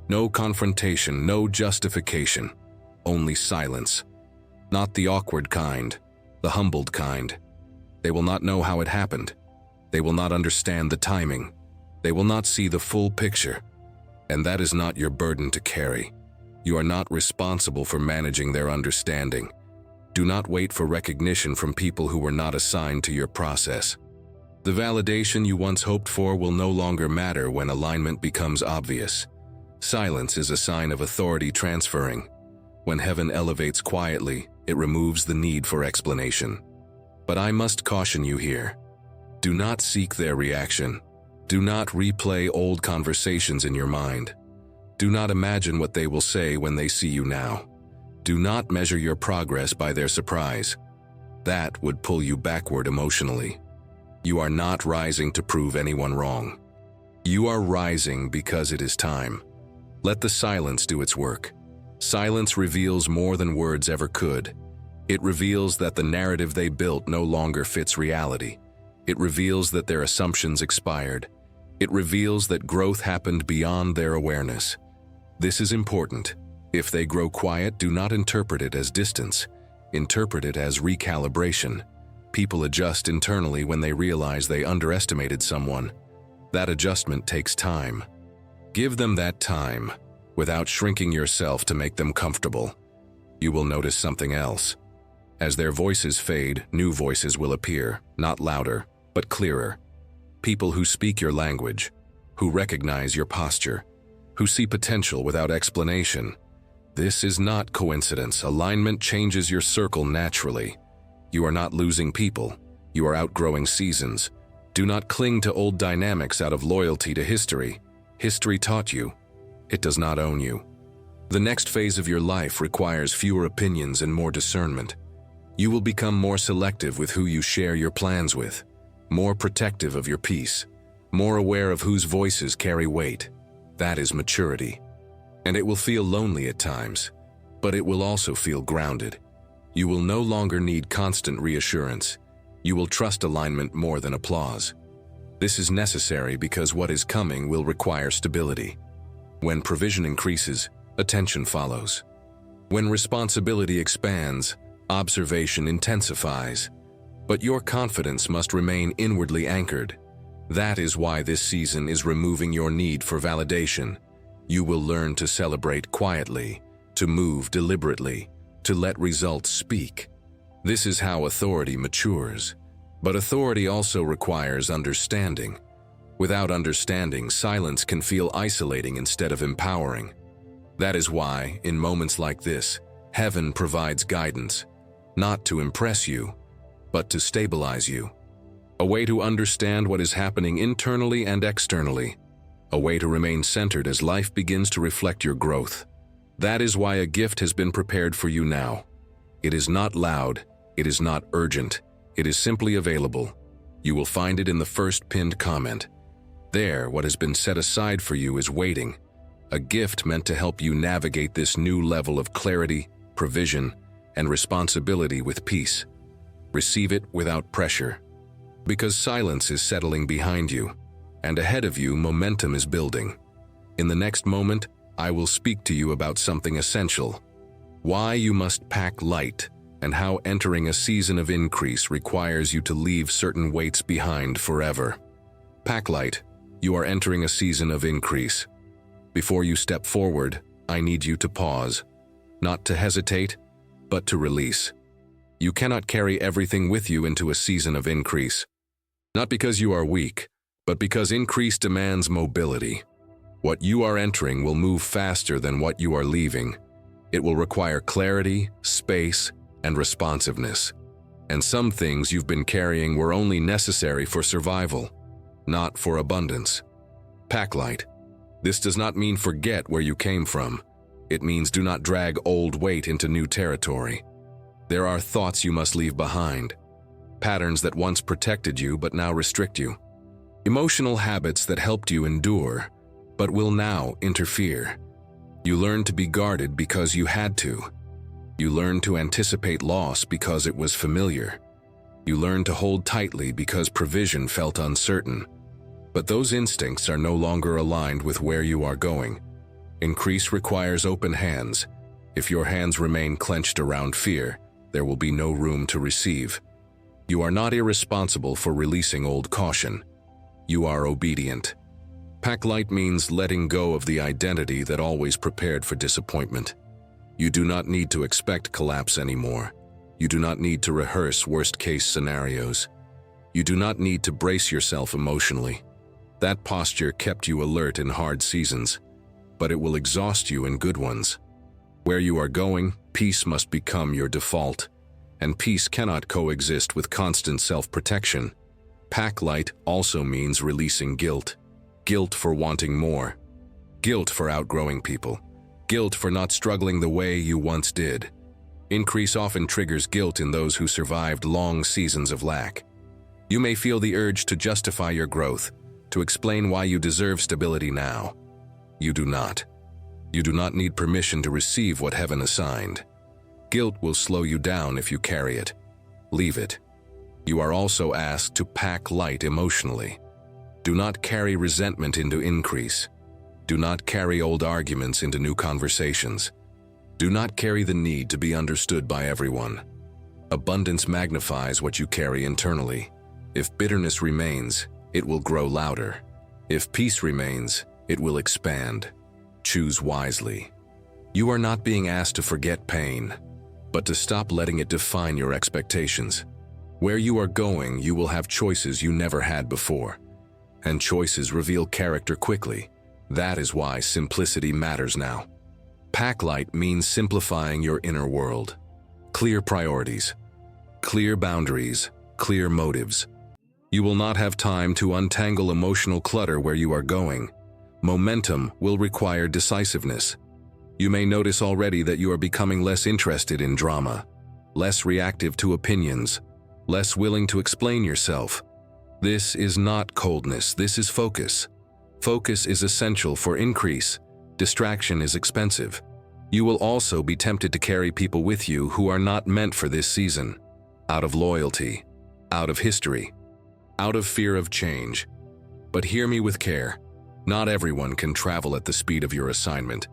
no confrontation, no justification, only silence. Not the awkward kind, the humbled kind. They will not know how it happened. They will not understand the timing. They will not see the full picture. And that is not your burden to carry. You are not responsible for managing their understanding. Do not wait for recognition from people who were not assigned to your process. The validation you once hoped for will no longer matter when alignment becomes obvious. Silence is a sign of authority transferring. When heaven elevates quietly, it removes the need for explanation. But I must caution you here. Do not seek their reaction. Do not replay old conversations in your mind. Do not imagine what they will say when they see you now. Do not measure your progress by their surprise. That would pull you backward emotionally. You are not rising to prove anyone wrong. You are rising because it is time. Let the silence do its work. Silence reveals more than words ever could. It reveals that the narrative they built no longer fits reality. It reveals that their assumptions expired. It reveals that growth happened beyond their awareness. This is important. If they grow quiet, do not interpret it as distance. Interpret it as recalibration. People adjust internally when they realize they underestimated someone. That adjustment takes time. Give them that time, without shrinking yourself to make them comfortable. You will notice something else. As their voices fade, new voices will appear, not louder, but clearer. People who speak your language, who recognize your posture, who see potential without explanation. This is not coincidence. Alignment changes your circle naturally. You are not losing people. You are outgrowing seasons. Do not cling to old dynamics out of loyalty to history. History taught you. It does not own you. The next phase of your life requires fewer opinions and more discernment. You will become more selective with who you share your plans with, more protective of your peace, more aware of whose voices carry weight. That is maturity. And it will feel lonely at times, but it will also feel grounded. You will no longer need constant reassurance. You will trust alignment more than applause. This is necessary because what is coming will require stability. When provision increases, attention follows. When responsibility expands, observation intensifies. But your confidence must remain inwardly anchored. That is why this season is removing your need for validation. You will learn to celebrate quietly, to move deliberately, to let results speak. This is how authority matures. But authority also requires understanding. Without understanding, silence can feel isolating instead of empowering. That is why, in moments like this, heaven provides guidance, not to impress you, but to stabilize you. A way to understand what is happening internally and externally. A way to remain centered as life begins to reflect your growth. That is why a gift has been prepared for you now. It is not loud, it is not urgent, it is simply available. You will find it in the first pinned comment. There, what has been set aside for you is waiting. A gift meant to help you navigate this new level of clarity, provision, and responsibility with peace. Receive it without pressure. Because silence is settling behind you, and ahead of you, momentum is building. In the next moment, I will speak to you about something essential. Why you must pack light, and how entering a season of increase requires you to leave certain weights behind forever. Pack light, you are entering a season of increase. Before you step forward, I need you to pause. Not to hesitate, but to release. You cannot carry everything with you into a season of increase. Not because you are weak, but because increase demands mobility. What you are entering will move faster than what you are leaving. It will require clarity, space, and responsiveness. And some things you've been carrying were only necessary for survival, not for abundance. Pack light. This does not mean forget where you came from. It means do not drag old weight into new territory. There are thoughts you must leave behind, patterns that once protected you but now restrict you, emotional habits that helped you endure but will now interfere. You learned to be guarded because you had to. You learned to anticipate loss because it was familiar. You learned to hold tightly because provision felt uncertain. But those instincts are no longer aligned with where you are going. Increase requires open hands. If your hands remain clenched around fear, there will be no room to receive. You are not irresponsible for releasing old caution. You are obedient. Pack light means letting go of the identity that always prepared for disappointment. You do not need to expect collapse anymore. You do not need to rehearse worst-case scenarios. You do not need to brace yourself emotionally. That posture kept you alert in hard seasons, but it will exhaust you in good ones. Where you are going, peace must become your default, and peace cannot coexist with constant self-protection. Pack light also means releasing guilt. Guilt for wanting more. Guilt for outgrowing people. Guilt for not struggling the way you once did. Increase often triggers guilt in those who survived long seasons of lack. You may feel the urge to justify your growth, to explain why you deserve stability now. You do not. You do not need permission to receive what heaven assigned. Guilt will slow you down if you carry it. Leave it. You are also asked to pack light emotionally. Do not carry resentment into increase. Do not carry old arguments into new conversations. Do not carry the need to be understood by everyone. Abundance magnifies what you carry internally. If bitterness remains, it will grow louder. If peace remains, it will expand. Choose wisely. You are not being asked to forget pain, but to stop letting it define your expectations. Where you are going, you will have choices you never had before. And choices reveal character quickly. That is why simplicity matters now. Pack light means simplifying your inner world. Clear priorities, clear boundaries, clear motives. You will not have time to untangle emotional clutter where you are going. Momentum will require decisiveness. You may notice already that you are becoming less interested in drama, less reactive to opinions, less willing to explain yourself. This is not coldness, this is focus. Focus is essential for increase. Distraction is expensive. You will also be tempted to carry people with you who are not meant for this season, out of loyalty, out of history, out of fear of change. But hear me with care. Not everyone can travel at the speed of your assignment.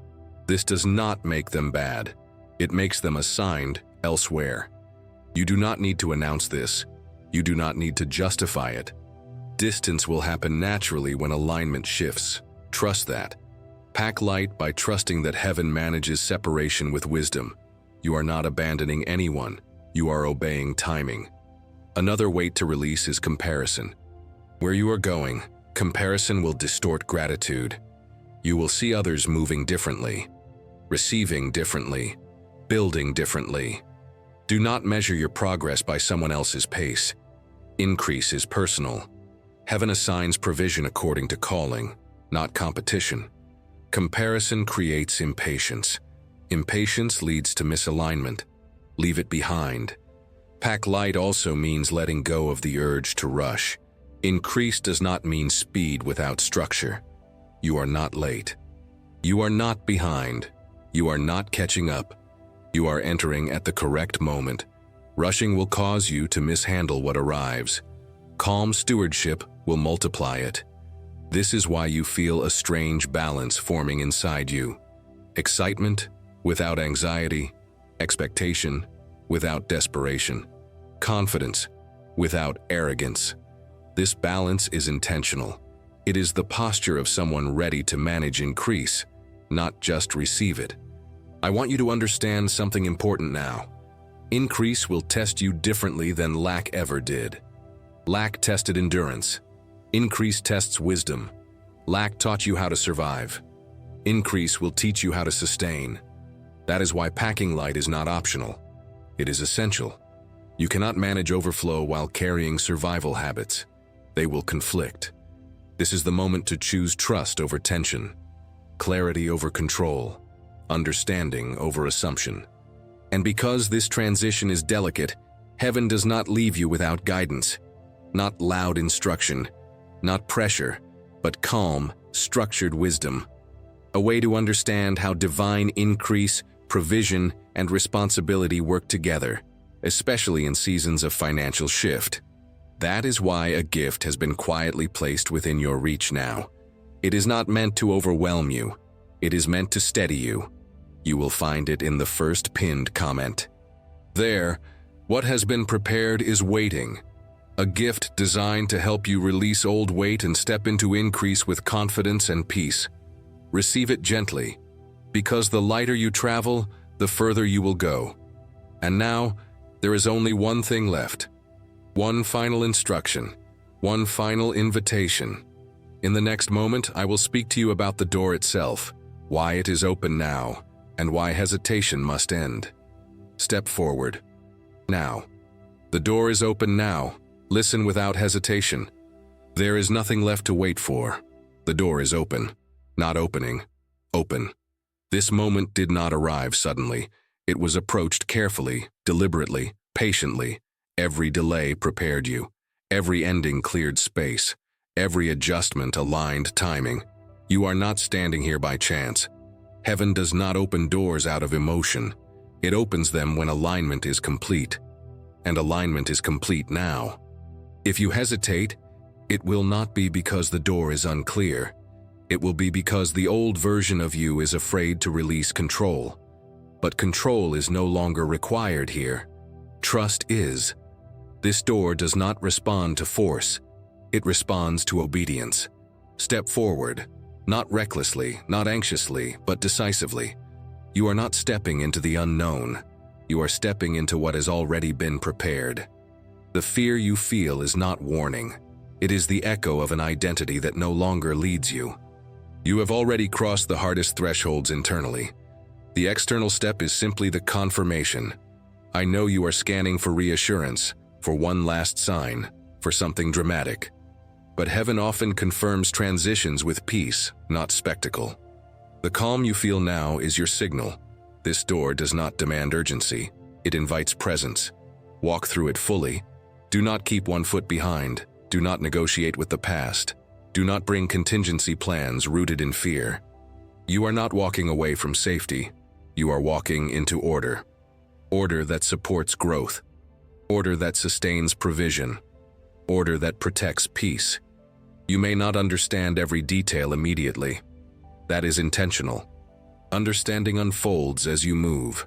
This does not make them bad. It makes them assigned elsewhere. You do not need to announce this. You do not need to justify it. Distance will happen naturally when alignment shifts. Trust that. Pack light by trusting that heaven manages separation with wisdom. You are not abandoning anyone. You are obeying timing. Another weight to release is comparison. Where you are going, comparison will distort gratitude. You will see others moving differently, receiving differently, building differently. Do not measure your progress by someone else's pace. Increase is personal. Heaven assigns provision according to calling, not competition. Comparison creates impatience. Impatience leads to misalignment. Leave it behind. Pack light also means letting go of the urge to rush. Increase does not mean speed without structure. You are not late. You are not behind. You are not catching up. You are entering at the correct moment. Rushing will cause you to mishandle what arrives. Calm stewardship will multiply it. This is why you feel a strange balance forming inside you. Excitement without anxiety, expectation without desperation, confidence without arrogance. This balance is intentional. It is the posture of someone ready to manage increase, not just receive it. I want you to understand something important now. Increase will test you differently than lack ever did. Lack tested endurance. Increase tests wisdom. Lack taught you how to survive. Increase will teach you how to sustain. That is why packing light is not optional. It is essential. You cannot manage overflow while carrying survival habits. They will conflict. This is the moment to choose trust over tension, clarity over control, understanding over assumption. And because this transition is delicate, heaven does not leave you without guidance. Not loud instruction, not pressure, but calm, structured wisdom. A way to understand how divine increase, provision, and responsibility work together, especially in seasons of financial shift. That is why a gift has been quietly placed within your reach now. It is not meant to overwhelm you. It is meant to steady you. You will find it in the first pinned comment. There, what has been prepared is waiting. A gift designed to help you release old weight and step into increase with confidence and peace. Receive it gently, because the lighter you travel, the further you will go. And now, there is only one thing left. One final instruction. One final invitation. In the next moment, I will speak to you about the door itself, why it is open now, and why hesitation must end. Step forward. Now. The door is open now. Listen without hesitation. There is nothing left to wait for. The door is open. Not opening. Open. This moment did not arrive suddenly. It was approached carefully, deliberately, patiently. Every delay prepared you. Every ending cleared space. Every adjustment aligned timing. You are not standing here by chance. Heaven does not open doors out of emotion. It opens them when alignment is complete. And alignment is complete now. If you hesitate, it will not be because the door is unclear. It will be because the old version of you is afraid to release control. But control is no longer required here. Trust is. This door does not respond to force. It responds to obedience. Step forward, not recklessly, not anxiously, but decisively. You are not stepping into the unknown. You are stepping into what has already been prepared. The fear you feel is not warning. It is the echo of an identity that no longer leads you. You have already crossed the hardest thresholds internally. The external step is simply the confirmation. I know you are scanning for reassurance, for one last sign, for something dramatic. But heaven often confirms transitions with peace, not spectacle. The calm you feel now is your signal. This door does not demand urgency. It invites presence. Walk through it fully. Do not keep one foot behind. Do not negotiate with the past. Do not bring contingency plans rooted in fear. You are not walking away from safety. You are walking into order. Order that supports growth. Order that sustains provision. Order that protects peace. You may not understand every detail immediately. That is intentional. Understanding unfolds as you move.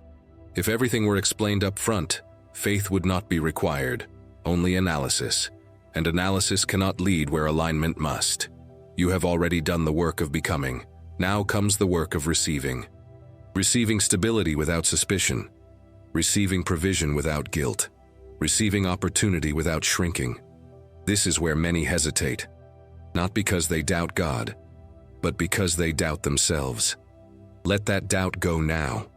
If everything were explained up front, faith would not be required, only analysis. And analysis cannot lead where alignment must. You have already done the work of becoming. Now comes the work of receiving. Receiving stability without suspicion. Receiving provision without guilt. Receiving opportunity without shrinking. This is where many hesitate. Not because they doubt God, but because they doubt themselves. Let that doubt go now.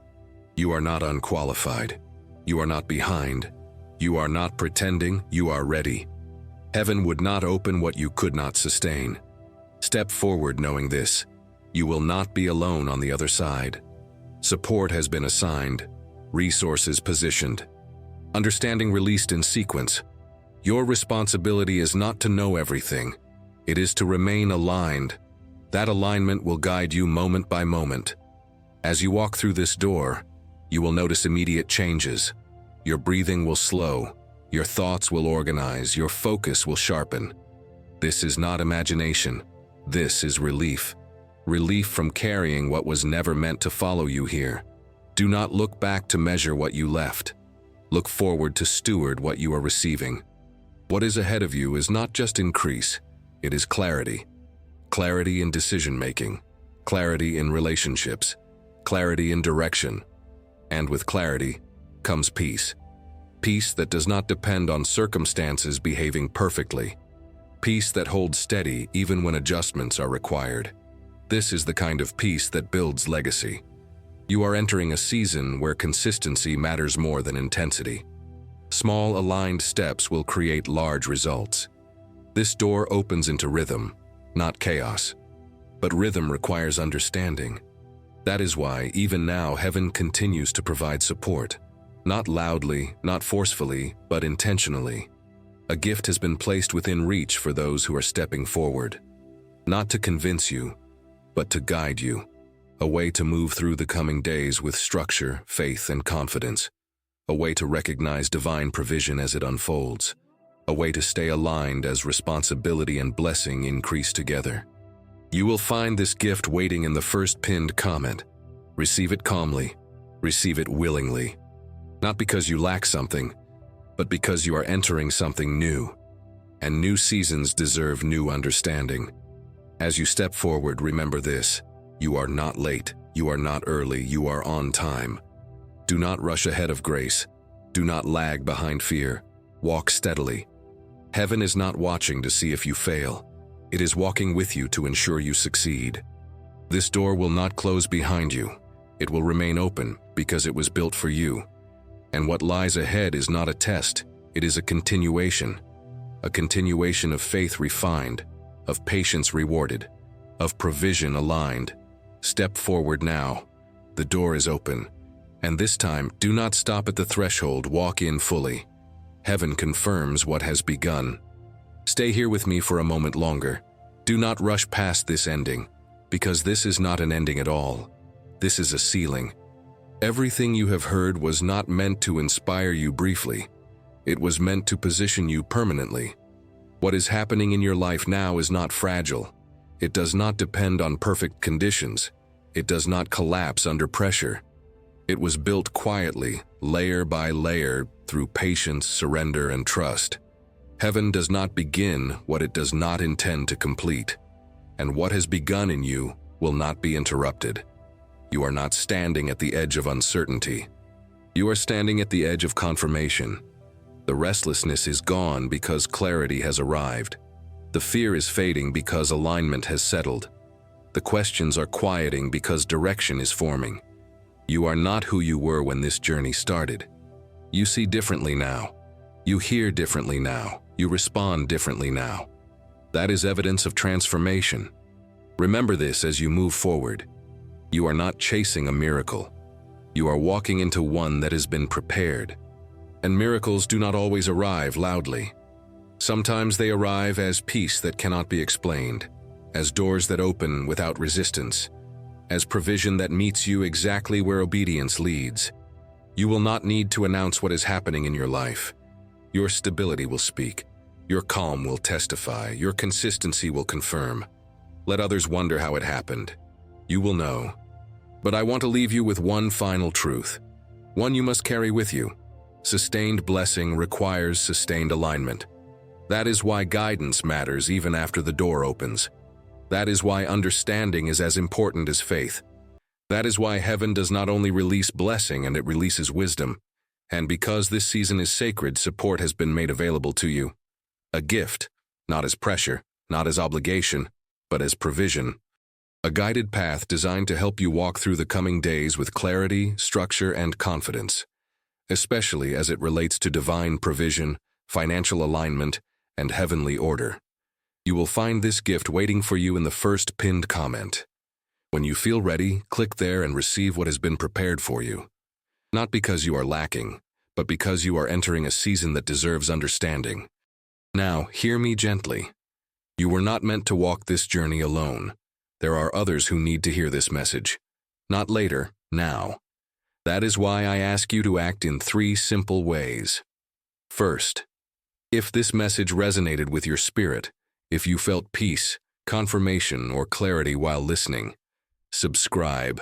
You are not unqualified. You are not behind. You are not pretending. You are ready. Heaven would not open what you could not sustain. Step forward knowing this. You will not be alone on the other side. Support has been assigned. Resources positioned. Understanding released in sequence. Your responsibility is not to know everything. It is to remain aligned. That alignment will guide you moment by moment. As you walk through this door, you will notice immediate changes. Your breathing will slow. Your thoughts will organize. Your focus will sharpen. This is not imagination. This is relief. Relief from carrying what was never meant to follow you here. Do not look back to measure what you left. Look forward to steward what you are receiving. What is ahead of you is not just increase. It is clarity. Clarity in decision-making. Clarity in relationships. Clarity in direction. And with clarity comes peace. Peace that does not depend on circumstances behaving perfectly. Peace that holds steady even when adjustments are required. This is the kind of peace that builds legacy. You are entering a season where consistency matters more than intensity. Small aligned steps will create large results. This door opens into rhythm, not chaos. But rhythm requires understanding. That is why, even now, heaven continues to provide support. Not loudly, not forcefully, but intentionally. A gift has been placed within reach for those who are stepping forward. Not to convince you, but to guide you. A way to move through the coming days with structure, faith, and confidence. A way to recognize divine provision as it unfolds. A way to stay aligned as responsibility and blessing increase together. You will find this gift waiting in the first pinned comment. Receive it calmly. Receive it willingly. Not because you lack something, but because you are entering something new. And new seasons deserve new understanding. As you step forward, remember this. You are not late. You are not early. You are on time. Do not rush ahead of grace. Do not lag behind fear. Walk steadily. Heaven is not watching to see if you fail. It is walking with you to ensure you succeed. This door will not close behind you. It will remain open because it was built for you. And what lies ahead is not a test, it is a continuation. A continuation of faith refined, of patience rewarded, of provision aligned. Step forward now. The door is open. And this time, do not stop at the threshold, walk in fully. Heaven confirms what has begun. Stay here with me for a moment longer. Do not rush past this ending, because this is not an ending at all. This is a ceiling. Everything you have heard was not meant to inspire you briefly. It was meant to position you permanently. What is happening in your life now is not fragile. It does not depend on perfect conditions. It does not collapse under pressure. It was built quietly, layer by layer, through patience, surrender, and trust. Heaven does not begin what it does not intend to complete. And what has begun in you will not be interrupted. You are not standing at the edge of uncertainty. You are standing at the edge of confirmation. The restlessness is gone because clarity has arrived. The fear is fading because alignment has settled. The questions are quieting because direction is forming. You are not who you were when this journey started. You see differently now. You hear differently now. You respond differently now. That is evidence of transformation. Remember this as you move forward. You are not chasing a miracle. You are walking into one that has been prepared. And miracles do not always arrive loudly. Sometimes they arrive as peace that cannot be explained, as doors that open without resistance, as provision that meets you exactly where obedience leads. You will not need to announce what is happening in your life. Your stability will speak. Your calm will testify. Your consistency will confirm. Let others wonder how it happened. You will know. But I want to leave you with one final truth. One you must carry with you. Sustained blessing requires sustained alignment. That is why guidance matters even after the door opens. That is why understanding is as important as faith. That is why heaven does not only release blessing, and it releases wisdom. And because this season is sacred, support has been made available to you. A gift, not as pressure, not as obligation, but as provision. A guided path designed to help you walk through the coming days with clarity, structure, and confidence, especially as it relates to divine provision, financial alignment, and heavenly order. You will find this gift waiting for you in the first pinned comment. When you feel ready, click there and receive what has been prepared for you. Not because you are lacking, but because you are entering a season that deserves understanding. Now, hear me gently. You were not meant to walk this journey alone. There are others who need to hear this message. Not later, now. That is why I ask you to act in 3 simple ways. First, if this message resonated with your spirit, if you felt peace, confirmation, or clarity while listening, subscribe,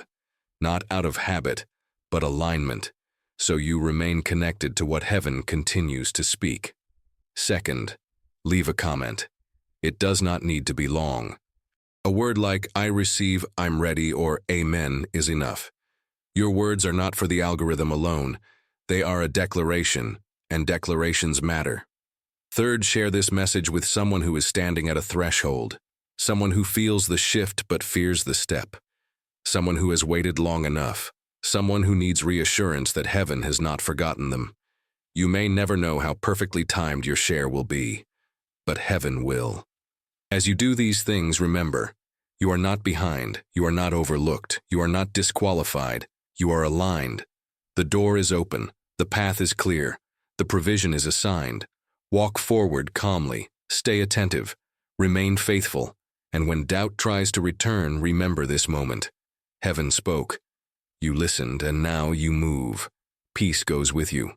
not out of habit, but alignment, so you remain connected to what heaven continues to speak. Second, leave a comment. It does not need to be long. A word like "I receive," "I'm ready," or "Amen" is enough. Your words are not for the algorithm alone. They are a declaration, and declarations matter. Third, share this message with someone who is standing at a threshold, someone who feels the shift but fears the step, someone who has waited long enough, someone who needs reassurance that heaven has not forgotten them. You may never know how perfectly timed your share will be, but heaven will. As you do these things, remember, you are not behind, you are not overlooked, you are not disqualified, you are aligned. The door is open, the path is clear, the provision is assigned. Walk forward calmly, stay attentive, remain faithful, and when doubt tries to return, remember this moment. Heaven spoke. You listened, and now you move. Peace goes with you.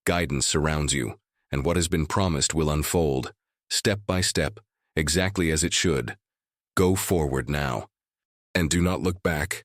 Guidance surrounds you, and what has been promised will unfold, step by step, exactly as it should. Go forward now. And do not look back.